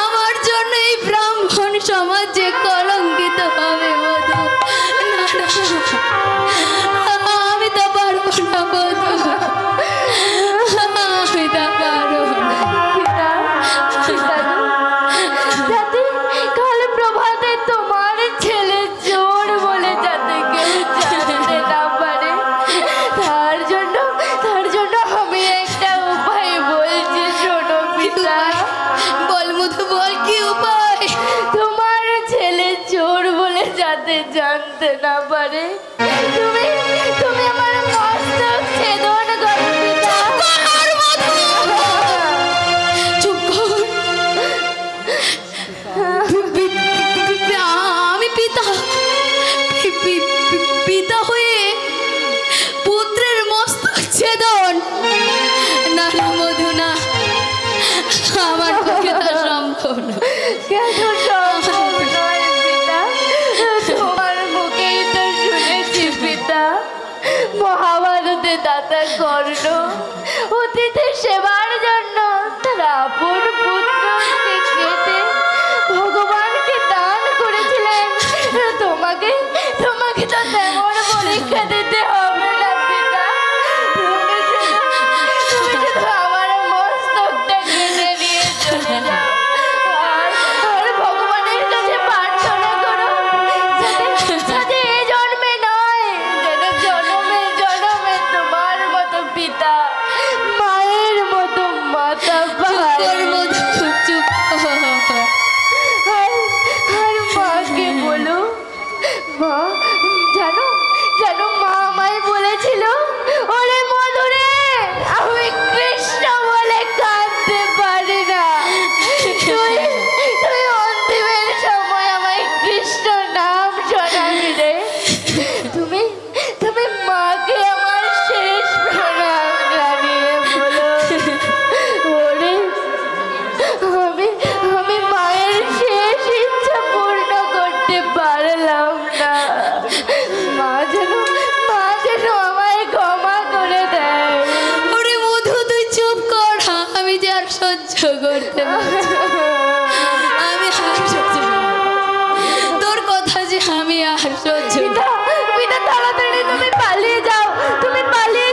আমার জন্য এই ব্রাহ্মণ সমাজ যে কলঙ্কিত হবে মধু। না না, আমি তো পারবো না মধু, আমি তো পারবো না। পিতা, পিতা গো, যাতে কাল প্রভাতে তোমার ছেলে চোর বলে যাতে কেউ জানতে না পারে, তার জন্য আমি একটা উপায় বলছি, শোনো পিতা। বল মধু, বল কি উপায়? তোমার ছেলে চোর বলে যাতে জানতে না পারে, তুমি তুমি আমার মস্তক ছেদন করো পিতা। আর মধু, চুপ কর। আমি পিতা হয়ে পুত্রের মস্তক ছেদন? না না মধু, না, আমার পক্ষে তা সম্ভব না। কেন সম্ভব নয় পিতা? তোমার মুখেই তো শুনেছি পিতা, মহাভারতে দাতা কর্ণ অতিথি সেবার জন্য তার আপন পুত্রকে কেটে ভগবানকে দান করেছিলেন। তোমাকে তো তেমন পরীক্ষা দিতে হবে না পিতা, তুমি শুধু আমার মস্তকটা কেটে নিয়ে চলে যাও। আর ভগবানের কাছে প্রার্থনা করো যাতে এ জন্মে নয়, যেন জন্মে জন্মে তোমার মতো পিতা, মায়ের মতো মাতা পায়। মধু, চুপ কর। আর মাকে বলো, মা, জানো জানো মা আমায় বলেছিল, ওরে মধুরে, আমি কৃষ্ণ বলে কাঁদতে পারি না, তুই তুই অন্তিমের সময় আমায় কৃষ্ণ নাম শোনাবি রে। তুমি তুমি মাকে আমার শেষ প্রণাম জানিয়ে বলো, ওরে আমি আমি মায়ের শেষ ইচ্ছা পূর্ণ করতে পারলাম না, মা যেন আমায় ক্ষমা করে দেয়। ওরে মধু, তুই চুপ কর, আমি যে আর সহ্য করতে পারছি না। আমি আর সহ্য করতে পারছি না। তোর কথা যে আমি আর সহ্য পিতা, পিতা তাড়াতাড়ি তুমি পালিয়ে যাও, তুমি পালিয়ে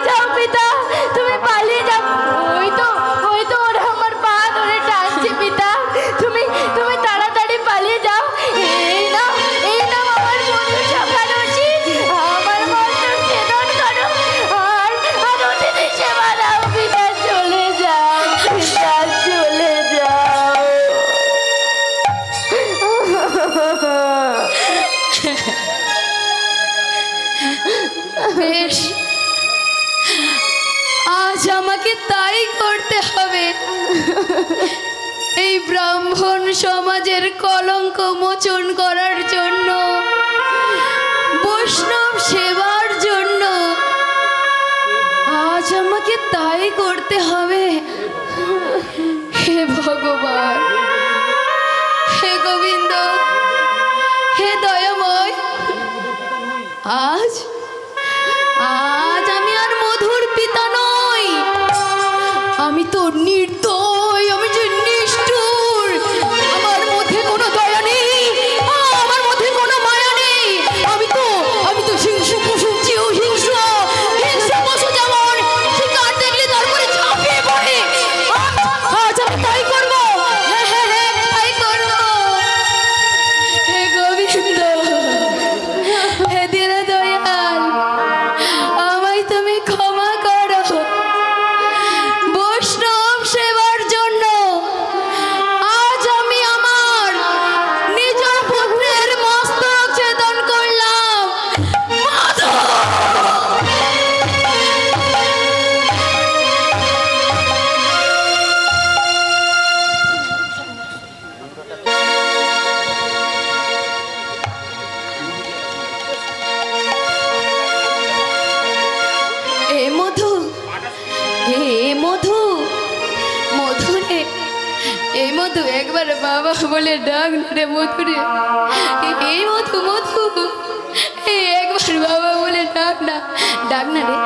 বেশ, আজ আমাকে তাই করতে হবে। এই ব্রাহ্মণ সমাজের কলঙ্ক মোচন করার জন্য, বৈষ্ণব সেবার জন্য আজ আমাকে তাই করতে হবে। হে ভগবান, হে গোবিন্দ, হে দয়াময়, আজ আজ আমি আর মধুর পিতা নই, আমি তো নির্দয়, আমি যে নিষ্ঠুর। আমার মধ্যে কোনো দয়া নেই, আমার মধ্যে কোনো মায়া নেই। আমি তো হিংস্র পশুর চেয়েও হিংস্র পশু, যেমন শিকার দেখলে তারপরে ঝাঁপিয়ে পড়ে। আজ আমি তাই করবো, হ্যাঁ হ্যাঁ হ্যাঁ তাই করবো। হে গোবিন্দ, হে দীন দয়াল, আমায় তুমি ক্ষমা করো। বৈষ্ণব সেবার জন্য আজ আমি আমার নিজের পুত্রের মস্তক ছেদন করলাম। এ মধু, এ মধু, মধু রে, এই মধু, একবার বাবা বলে ডাক না রে মধু রে। এই মধু, মধু, একবার বাবা বলে ডাক না, ডাক না রে,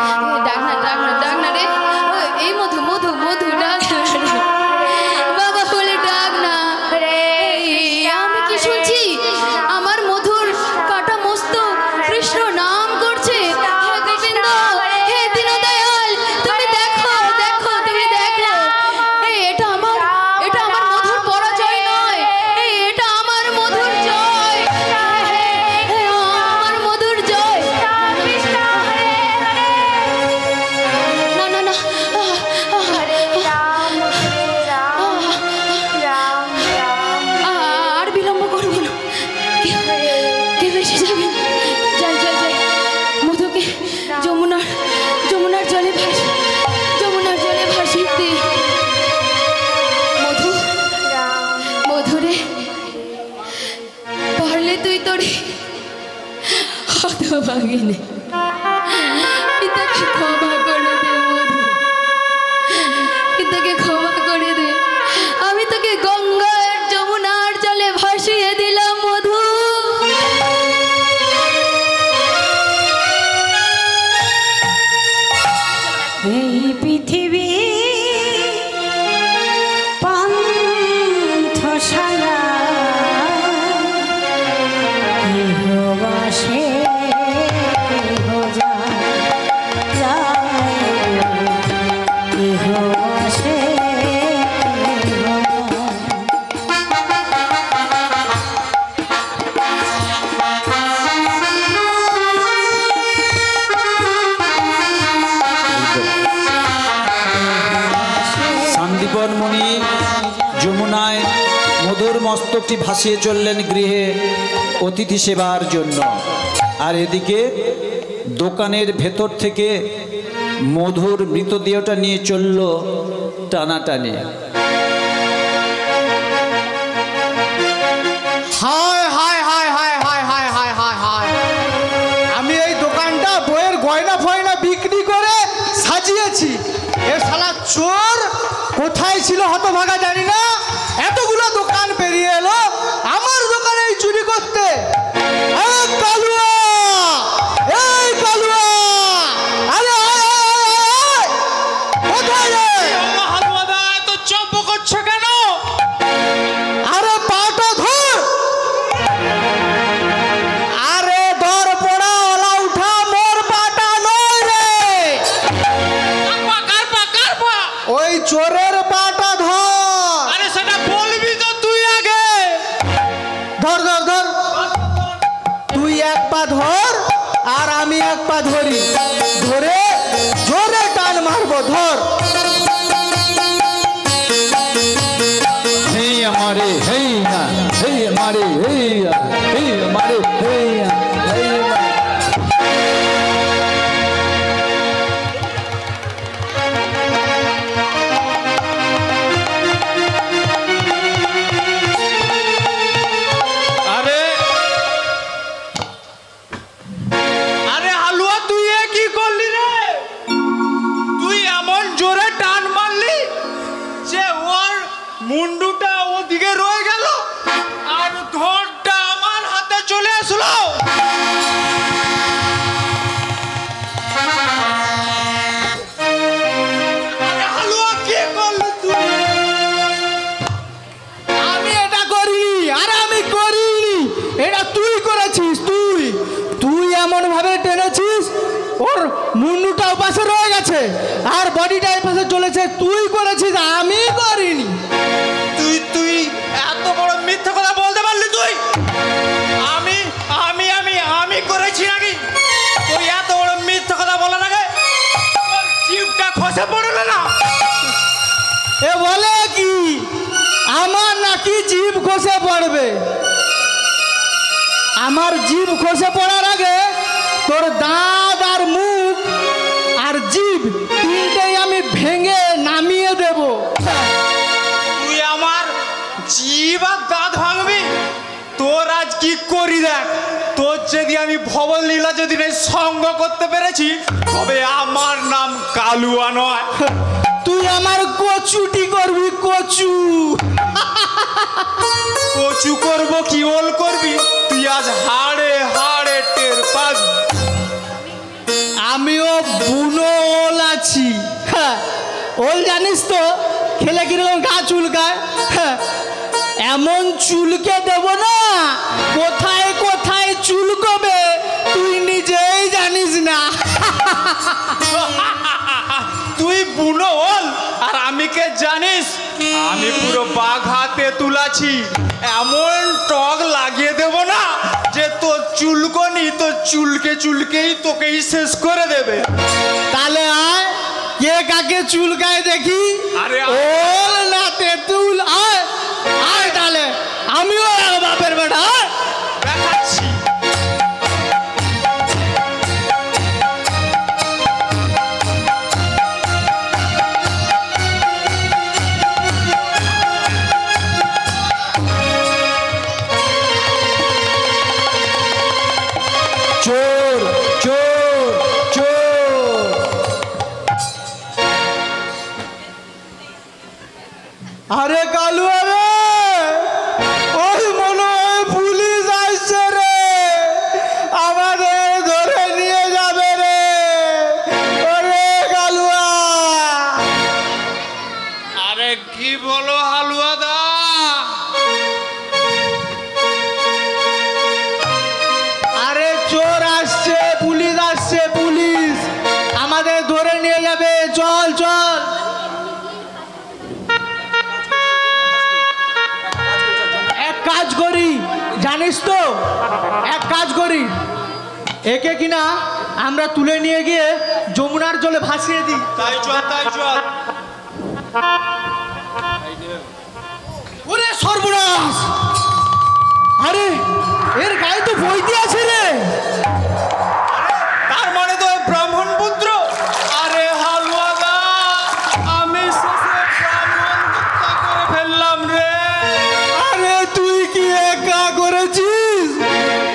ডাক না, ডাক না, ডাক না রে। এই মধু, মধু, মধু, ডাক না রে, বাবা বলে ডাক না রে। আমি কি শুনছি? আমার মধুর কাটা মস্তক কৃষ্ণ নাম করছে। হে গোবিন্দ, হে দীনদয়াল, তুমি দেখো, দেখো, তুমি দেখো। এটা আমার মধুর পরাজয় নয়, এটা আমার মধুর জয়, আমার মধুর জয়। না না না, আর বিলম্ব করবো না, কে বেশি যাবেন? যাই যাই যাই, মধুকে যমুনার জলে ভাসিয়ে দিই। মধু, মধুরে, পারলে তুই তোর হতভাগিনী পিতাকে ক্ষমা করে দে মধু, পিতাকে ক্ষমা করে দে। আমি তোকে গঙ্গার যমুনার জলে ভাসিয়ে দিলাম মধু। এই পৃথিবী পান্থশালা, কেহ বাসে কেহ যায়, কেহ বাসে কেহ শান্তিপন মুনি যমুনায় মধুর মস্তকটি ভাসিয়ে চললেন গৃহে অতিথি সেবার জন্য। আর এদিকে দোকানের ভেতর থেকে মধুর মৃতদেহটা নিয়ে চলল টানাটানি। হায় হায় হায় হায় হায় হায় হায় হায় হায়, আমি এই দোকানটা বইয়ের গয়না ফয়না বিক্রি করে সাজিয়েছি। এ শালা চোর কোথায় ছিল হতভাগা জানি না, এতগুলো দোকান পেরিয়ে এলো আমার দোকানে চুরি করতে। এই কালুয়া, এই কালুয়া, আরে আয়, কোথায় রে? এত চপ করছো কেন? আরে পাটা ধর, আরে দর পড়া ওলা উঠা, মোর পাটা নয় রে, ওই চোরের পাটা ধর। আরে সেটা বলবি তো তুই আগে। ধর ধর ধর, তুই এক পা ধর আর আমি এক পা ধরি, ধরে জোরে টান মারবো। ধর। হেই আমারে, হেই না, হেই আমারে, হেই আমারে, হেই আমারে। মুন্ডুটা পাশে রয়ে গেছে আর বডিটা এই পাশে চলেছে। তুই করেছিস, আমি করিনি। তুই এত বড় মিথ্যা কথা বলতে পারলি তুই? আমি আমি আমি আমি করেছি নাকি? তুই এত বড় মিথ্যা কথা বলার আগে তোর জিভটা খসে পড়লো না? এ বলে কি আমার নাকি জিভ খসে পড়বে? আমার জিভ খসে পড়ার আগে তোর দাঁত আর মুখ আর জিভ তিনটেই আমি ভেঙে নামিয়ে দেব। তুই আমার জিভ আর দাঁত ভাঙবি? তোর আজ কি করি দেখ। তোর যদি আমি ভবন লীলা যদি সঙ্গ করতে পেরেছি তবে আমার নাম কালুয়া নয়। তুই আমার কচুটি করবি, কচু। কচু করব কি ওল করবি? তুই আজ হাড়ে হাড়ে টের পাবি। আমিও বুনো ওল আছি। হ্যাঁ, ওল জানিস তো খেলে কিরকম গা চুলকায়। হ্যাঁ, এমন চুলকে দেব না কোথায় কোথায় চুলকবে তুই নিজেই জানিস না। তুই বুনো ওল আর আমি কে জানিস? আমি পুরো বাঘ হাতে তুলাছি। এমন টক লাগিয়ে দেব না যে তোর চুলকনি তোর চুলকে চুলকেই তোকেই শেষ করে দেবে। তাহলে আয়, কে কাকে চুলকায় দেখি। আরে ওল না তেঁতুল, আয় আয় তাহলে আমিও এক বাপের বেটা। আয়। দেখাচ্ছি। চোর চোর চোর। আরে কালুয়া রে, ওই মনে হয় পুলিশ আসছে রে, আমাদের ধরে নিয়ে যাবে রে। ওরে কালুয়া। আরে কি বলো হালুয়া দা? আরে চোর আসছে, পুলিশ আসছে, পুলিশ আমাদের ধরে নিয়ে যাবে। চল চল। এক কাজ করি জানিস তো, এক কাজ করি, একে কিনা আমরা তুলে নিয়ে গিয়ে যমুনার জলে ভাসিয়ে দিই। তাই চল তাই চল। ওরে সর্বনাশ! আরে এর গায়ে তো বইতে আছে রে। তার মানে তো ওই ব্রাহ্মণ পুত্র। আরে হালুয়া দা, আমি শেষে ব্রাহ্মণ হত্যা করে ফেললাম রে। আরে তুই কি একা করেছিস?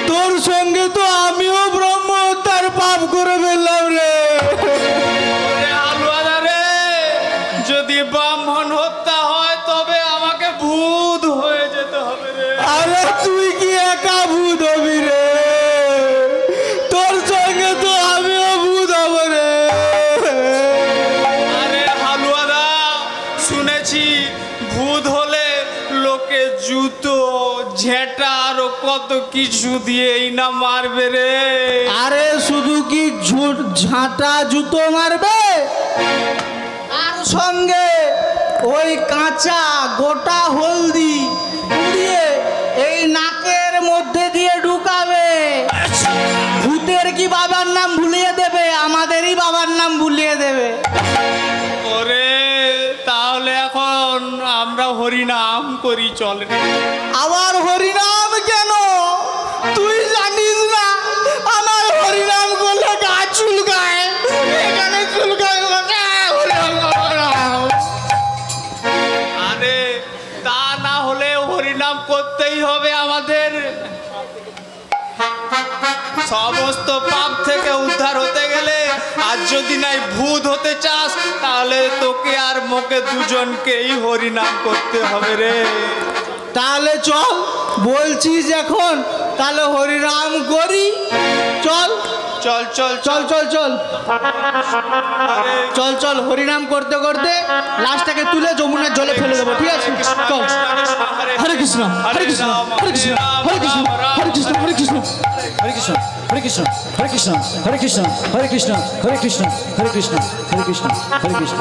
তোর সঙ্গে তো আমিও ব্রহ্ম হত্যার পাপ করে ফেললাম রে। আরে হালুয়া দা রে, যদি ব্রাহ্মণ হত্যা হয় তবে আমাকে ভূত হয়ে যেতে হবে রে। আরে তুই কি একা ভূত হবি রে? তোর সঙ্গে তো আমিও ভূত হব রে। আরে হালুয়া দা, শুনেছি ভূত হলে লোকে জুতো ঝেঁটা আরো কত কিছু দিয়েই না মারবে রে। আরে শুধু কি ঝাঁটা জুতো মারবে, আর সঙ্গে ওই কাঁচা গোটা হলদি পুড়িয়ে এই নাকের মধ্যে দিয়ে ঢুকাবে। ভূতের কি বাবার নাম ভুলিয়ে দেবে, আমাদেরই বাবার নাম ভুলিয়ে দেবে। ওরে তাহলে এখন আমরা হরিনাম করি চল রে। আবার হরিনাম কেন? তুই জানিস না আমার হরিনাম করলে গা চুলকায়, এখানে চুলকায়। আরে তা না হলে হরিনাম করতেই হবে আমাদের। সমস্ত পাপ থেকে উদ্ধার হতে গেলে আর যদি নাই ভূত হতে চাস তাহলে তোকে আর মোকে দুজনকেই হরিনাম করতে হবে রে। তাহলে চল, বলছিস এখন তাহলে হরিনাম করি। চল চল চল চল চল চল চল চল হরিনাম করতে করতে লাশটাকে তুলে যমুনার জলে ফেলে দেবো, ঠিক আছে? চল। হরে কৃষ্ণ হরে কৃষ্ণ হরে কৃষ্ণ হরে কৃষ্ণ হরে কৃষ্ণ হরে কৃষ্ণ। হরে কৃষ্ণ হরে কৃষ্ণ হরে কৃষ্ণ হরে কৃষ্ণ হরে কৃষ্ণ হরে কৃষ্ণ হরে কৃষ্ণ হরে কৃষ্ণ হরে কৃষ্ণ হরে কৃষ্ণ।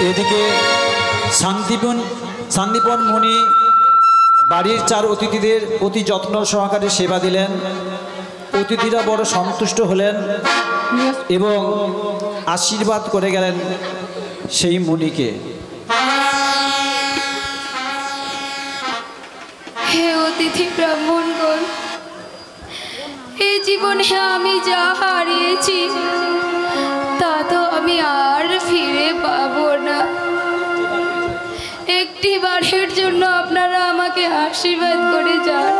এদিকে শান্তিপন মুনি বাড়ির 4 অতিথিদের অতি যত্ন সহকারে সেবা দিলেন। অতিথিরা বড় সন্তুষ্ট হলেন এবং আশীর্বাদ করে গেলেন সেই মুনিকে। হে অতিথি ব্রাহ্মণগণ, এই জীবনে আমি যা হারিয়েছি তা তো আমি আর ফিরে পাবো না। একটি বারের জন্য আপনারা আমাকে আশীর্বাদ করে যান,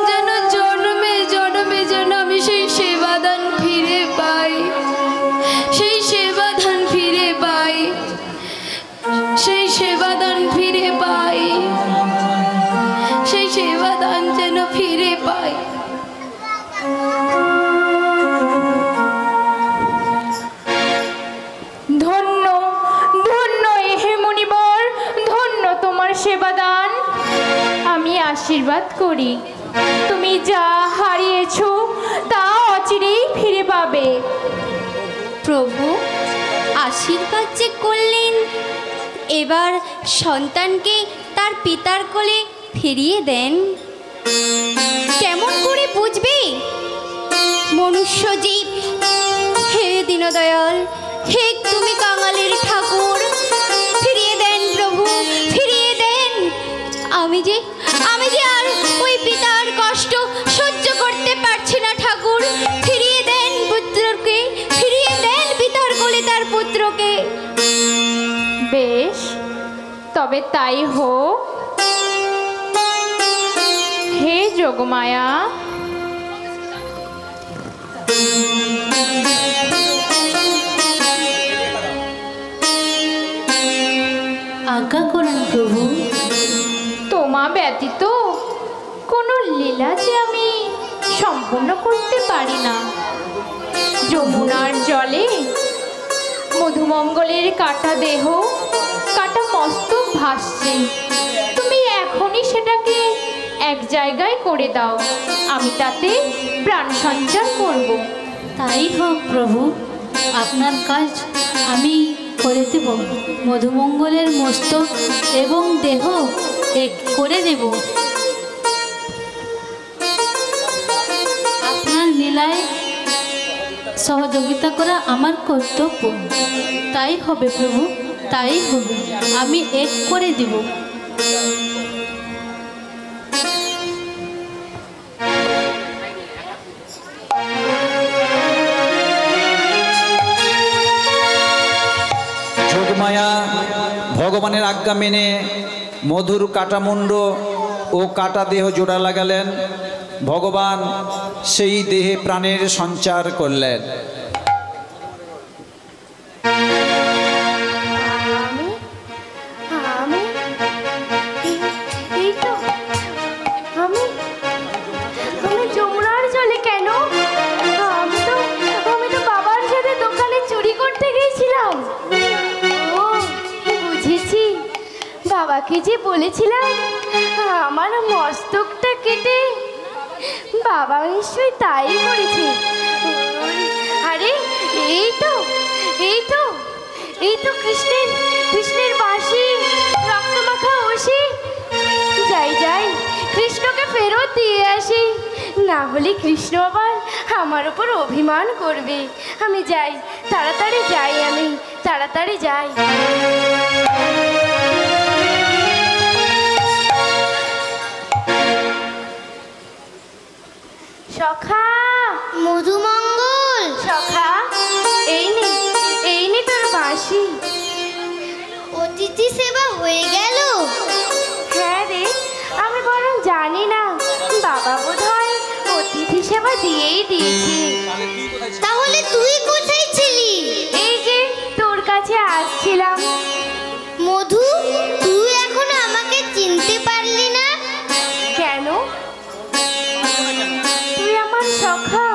যেন জন্মে জন্মে যেন আমি সেই সেবাদান ফিরে পাই, সেই সেবাদান ফিরে পাই, সেই সেবাদান ফিরে পাই, সেই সেবাদান যেন ফিরে পাই। ধন্য ধন্য হে মুনিবর, ধন্য তোমার সেবাদান। আমি আশীর্বাদ করি তুমি যা হারিয়েছো তা অচিরেই ফিরে পাবে। প্রভু আশীর্বাদ যে করলেন, এবার সন্তানকে তার পিতার কোলে ফিরিয়ে দেন। কেমন করে বুঝবে মনুষ্য জীব? হে দীনদয়াল, হে তুমি কাঙালের ঠাকুর, ফিরিয়ে দেন প্রভু, ফিরিয়ে দেন। আমি যে আর ওই পিতার কষ্ট সহ্য করতে পারছি না ঠাকুর। ফিরিয়ে দেন পুত্রকে, ফিরিয়ে দেন পিতার কোলে তার পুত্রকে। বেশ, তবে তাই হোক। হে যোগমায়া, আজ্ঞা করুন প্রভু। তোমা ব্যতীত কোনো লীলা যে আমি সম্পূর্ণ করতে পারি না। যমুনার জলে মধুমঙ্গলের কাটা দেহ, কাটা মস্তক ভাসছে। তুমি এখনই সেটাকে এক জায়গায় করে দাও, আমি তাতে প্রাণ সঞ্চার করব। তাই হোক প্রভু, আপনার কাজ আমি করে দেব। মধুমঙ্গলের মস্তক এবং দেহ এক করে দেব। আপনার লীলায় সহযোগিতা করা আমার কর্তব্য। তাই হবে প্রভু, তাই হবে, আমি এক করে দেব। যোগমায়া ভগবানের আজ্ঞা মেনে মধুর কাটামুণ্ড ও কাটা দেহ জোড়া লাগালেন। ভগবান সেই দেহে প্রাণের সঞ্চার করলেন। আমি যমুনার জলে কেন? আমি তো বাবার সাথে দোকানে চুরি করতে গিয়েছিলাম। ও বুঝেছি, বাবাকে যে বলেছিলাম আমার মস্তকটা কেটে, বাবা নিশ্চয়ই তাই করেছে। আরে এই তো কৃষ্ণের বাঁশি, রক্তমাখা অসি। যাই কৃষ্ণকে ফেরত দিয়ে আসি, না হলে কৃষ্ণ আবার আমার উপর অভিমান করবে। আমি যাই, তাড়াতাড়ি যাই। সখা, মধুমঙ্গল, সখা, এই নে তোর বাঁশি। অতিথি সেবা হয়ে গেল? হ্যাঁ রে, আমি বরং জানি না, বাবা বোধহয় অতিথি সেবা দিয়েই দিয়েছে। তাহলে তুই কোথায় ছিলি? এই যে তোর কাছে আসছিলাম। মধু, তুই এখন আমাকে চিনতে পারলি না? কেন? তুই আমার সখা,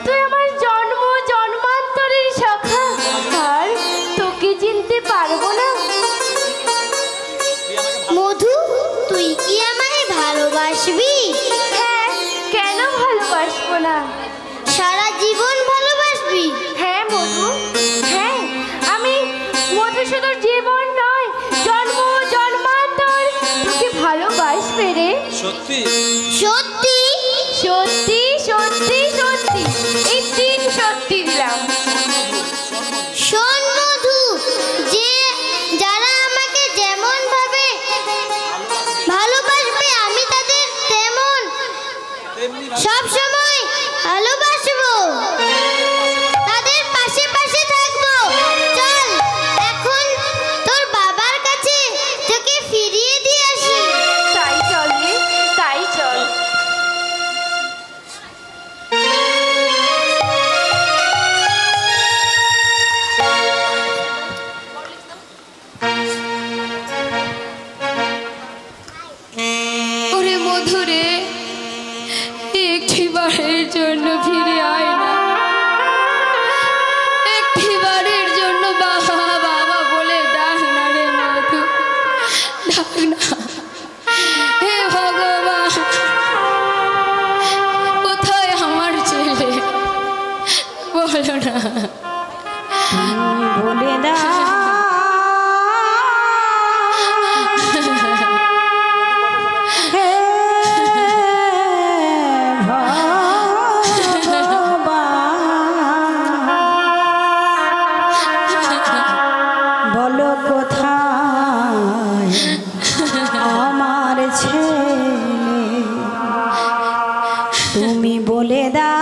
তুই আমার জন্ম দিতে পারবো না? মধু, তুই কি আমায় ভালোবাসবি? হ্যাঁ, কেন ভালোবাসবো না? সারা জীবন ভালোবাসবি? হ্যাঁ মধু, হ্যাঁ, আমি মধুসূদন জীবন নয়, জন্ম জন্মান্তর তোকে ভালোবাসবে রে। সত্যি? সত্যি? সত্যি সত্যি সত্যি, এই 3 সত্যি দিলাম। শোন মধু, যে যারা আমাকে যেমন ভাবে ভালোবাসবে আমি তাদের তেমন সব সময় ভালোবাসবো, তাদের পাশে পাশে থাকবো। চল এখন তোর বাবার কাছে তোকে ফিরিয়ে দিয়ে আসি। তাই চল রে, তাই চল। ওরে মধুরে, একটিবারের জন্য ফিরে আয় না, একটিবারের জন্য বাবা বাবা বলে ডাক না রে মধু, ডাক না। হে ভগবান, কোথায় আমার ছেলে, বলো না। বলে দা হে ভগবান, বলো কোথায় আমার ছেলে, তুমি বলে দাও।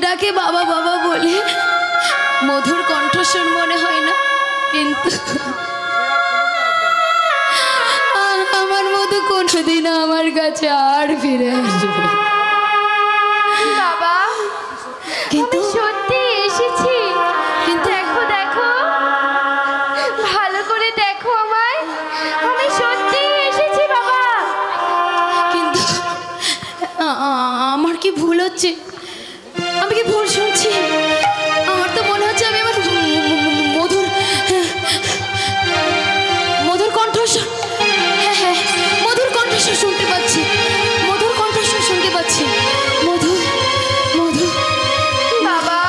ডাকে বাবা বাবা বলে মধুর কণ্ঠস্বর মনে হয় না, কিন্তু আমার মধু কোনোদিন আমার কাছে আর ফিরে আসবে। বাবা, কিন্তু সত্যি এসেছি, কিন্তু দেখো দেখো, ভালো করে দেখো আমায়, আমি সত্যি এসেছি বাবা। কিন্তু আমার কি ভুল হচ্ছে? আমি কি ভুল শুনছি? আমার তো মনে হচ্ছে আমি আমার মধুর কণ্ঠস্বর, হ্যাঁ হ্যাঁ মধুর কণ্ঠস্বর শুনতে পাচ্ছি, মধুর কণ্ঠস্বর শুনতে পাচ্ছি। মধু মধু বাবা,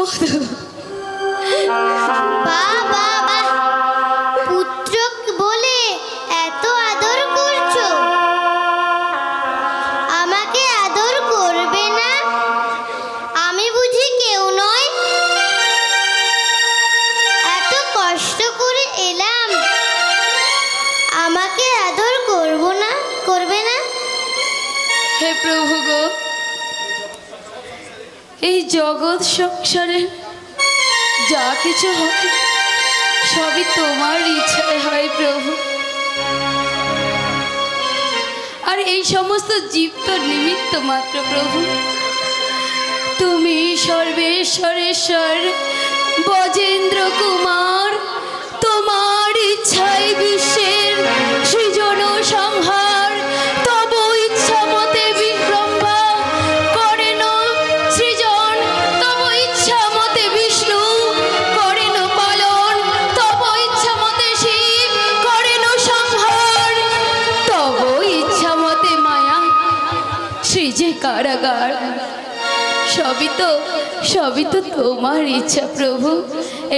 মধু বাহ বাহ বাহ, পুত্র বলে এত আদর করছো, আমাকে আদর করবে না? আমি বুঝি কেউ নয়? এত কষ্ট করে এলাম, আমাকে আদর করবে না? হে প্রভু গো, এই জগৎ সংসারে যা কিছু হয় সবই তোমার ইচ্ছায় হয় প্রভু। আর এই সমস্ত জীব তো নিমিত্ত মাত্র প্রভু। তুমি সর্বেশ্বরেশ্বর বজেন্দ্র কুমার, তোমার ইচ্ছায় বিশ্বের সৃজন সংহার, তব ইচ্ছা মতে ব্রহ্মা করেন সৃজন, তব ইচ্ছা মতে বিষ্ণু করেন পালন, তব ইচ্ছা মতে শিব করেন সংহার, তব ইচ্ছা মতে মায়া সৃজে কারাগার। সবই তো তোমার ইচ্ছা প্রভু।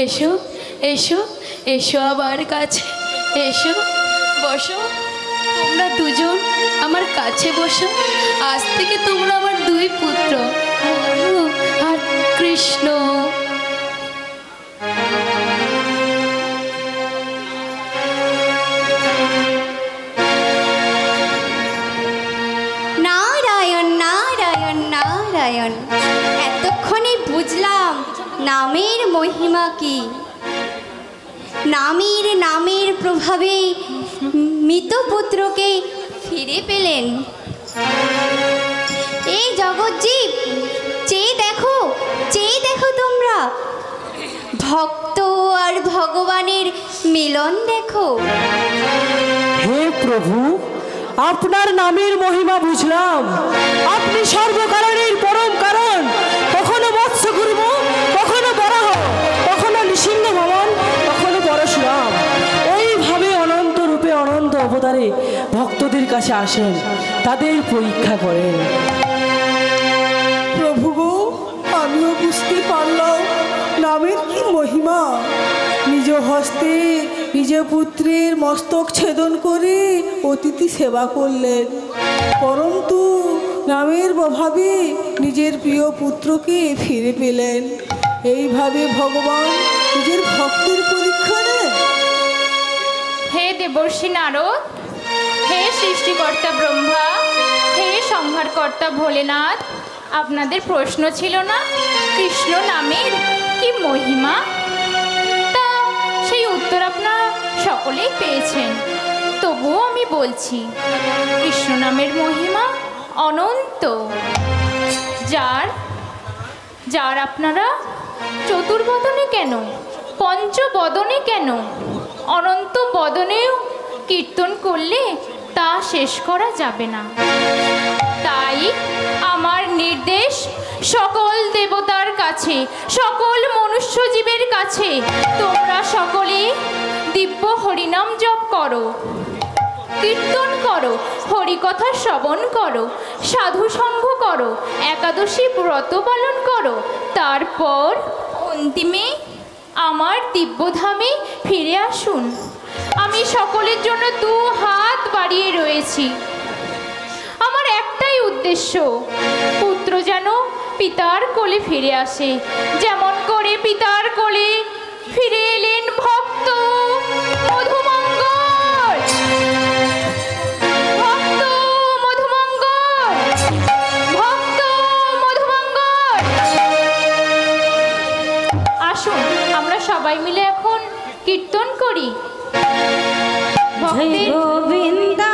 এসো এসো এসো আমার কাছে, এসো বসো, তোমরা দুজন আমার কাছে বসো। আজ থেকে তোমরা আমার দুই পুত্র, মধু আর কৃষ্ণ। নারায়ণ নারায়ণ নারায়ণ। এতক্ষণে বুঝলাম নামের মহিমা কি। নামের প্রভাবে মৃত পুত্রকে ফিরে পেলেন। এই জগৎজীব, চেয়ে দেখো তোমরা, ভক্ত আর ভগবানের মিলন দেখো। হে প্রভু, আপনার নামের মহিমা বুঝলাম। আপনি সর্বকারণের পরম কারণ। কখনো মৎস্যকূর্ম, কখনো বরাহ, কখনো নৃসিংহ ভবন, কখনো পরশুরাম। এইভাবে অনন্ত রূপে অনন্ত অবতারে ভক্তদের কাছে আসেন, তাদের পরীক্ষা করেন। প্রভু গো, আমিও বুঝতে পারলাম নামের কি মহিমা। নিজ হস্তে নিজ পুত্রের মস্তক ছেদন করে অতিথি সেবা করলেন, পরন্তু নামের প্রভাবে নিজের প্রিয় পুত্রকে ফিরে পেলেন। এইভাবে ভগবান নিজের ভক্তের পরীক্ষা নেন। হে দেবর্ষি নারদ, হে সৃষ্টিকর্তা ব্রহ্মা, হে সংহারকর্তা ভোলেনাথ, আপনাদের প্রশ্ন ছিল না কৃষ্ণ নামের কি মহিমা? তা সেই উত্তর আপনারা সকলেই পেয়েছেন। তবুও আমি বলছি, কৃষ্ণ নামের মহিমা অনন্ত। যার আপনারা চতুর্বদনে কেন, পঞ্চবদনে কেন, অনন্ত বদনেও কীর্তন করলে তা শেষ করা যাবে না। তাই আমার নির্দেশ সকল দেবতার কাছে, সকল মনুষ্য জীবের কাছে, তোমরা সকলে দিব্য হরিনাম জপ করো, কীর্তন করো, হরিকথা শ্রবণ করো, সাধু সঙ্গ করো, একাদশী ব্রত পালন করো। তারপর অন্তিমে আমার দিব্যধামে ফিরে আসুন। আমি সকলের জন্য 2 হাত বাড়িয়ে রয়েছি। আমার একটাই উদ্দেশ্য, পুত্র যেন পিতার কোলে ফিরে আসে, যেমন করে পিতার কোলে ফিরে এলেন ভক্ত মধুমঙ্গল। ভক্ত মধুমঙ্গল, ভক্ত মধুমঙ্গল। আসুন আমরা সবাই মিলে এখন কীর্তন করি। জয় গোবিন্দা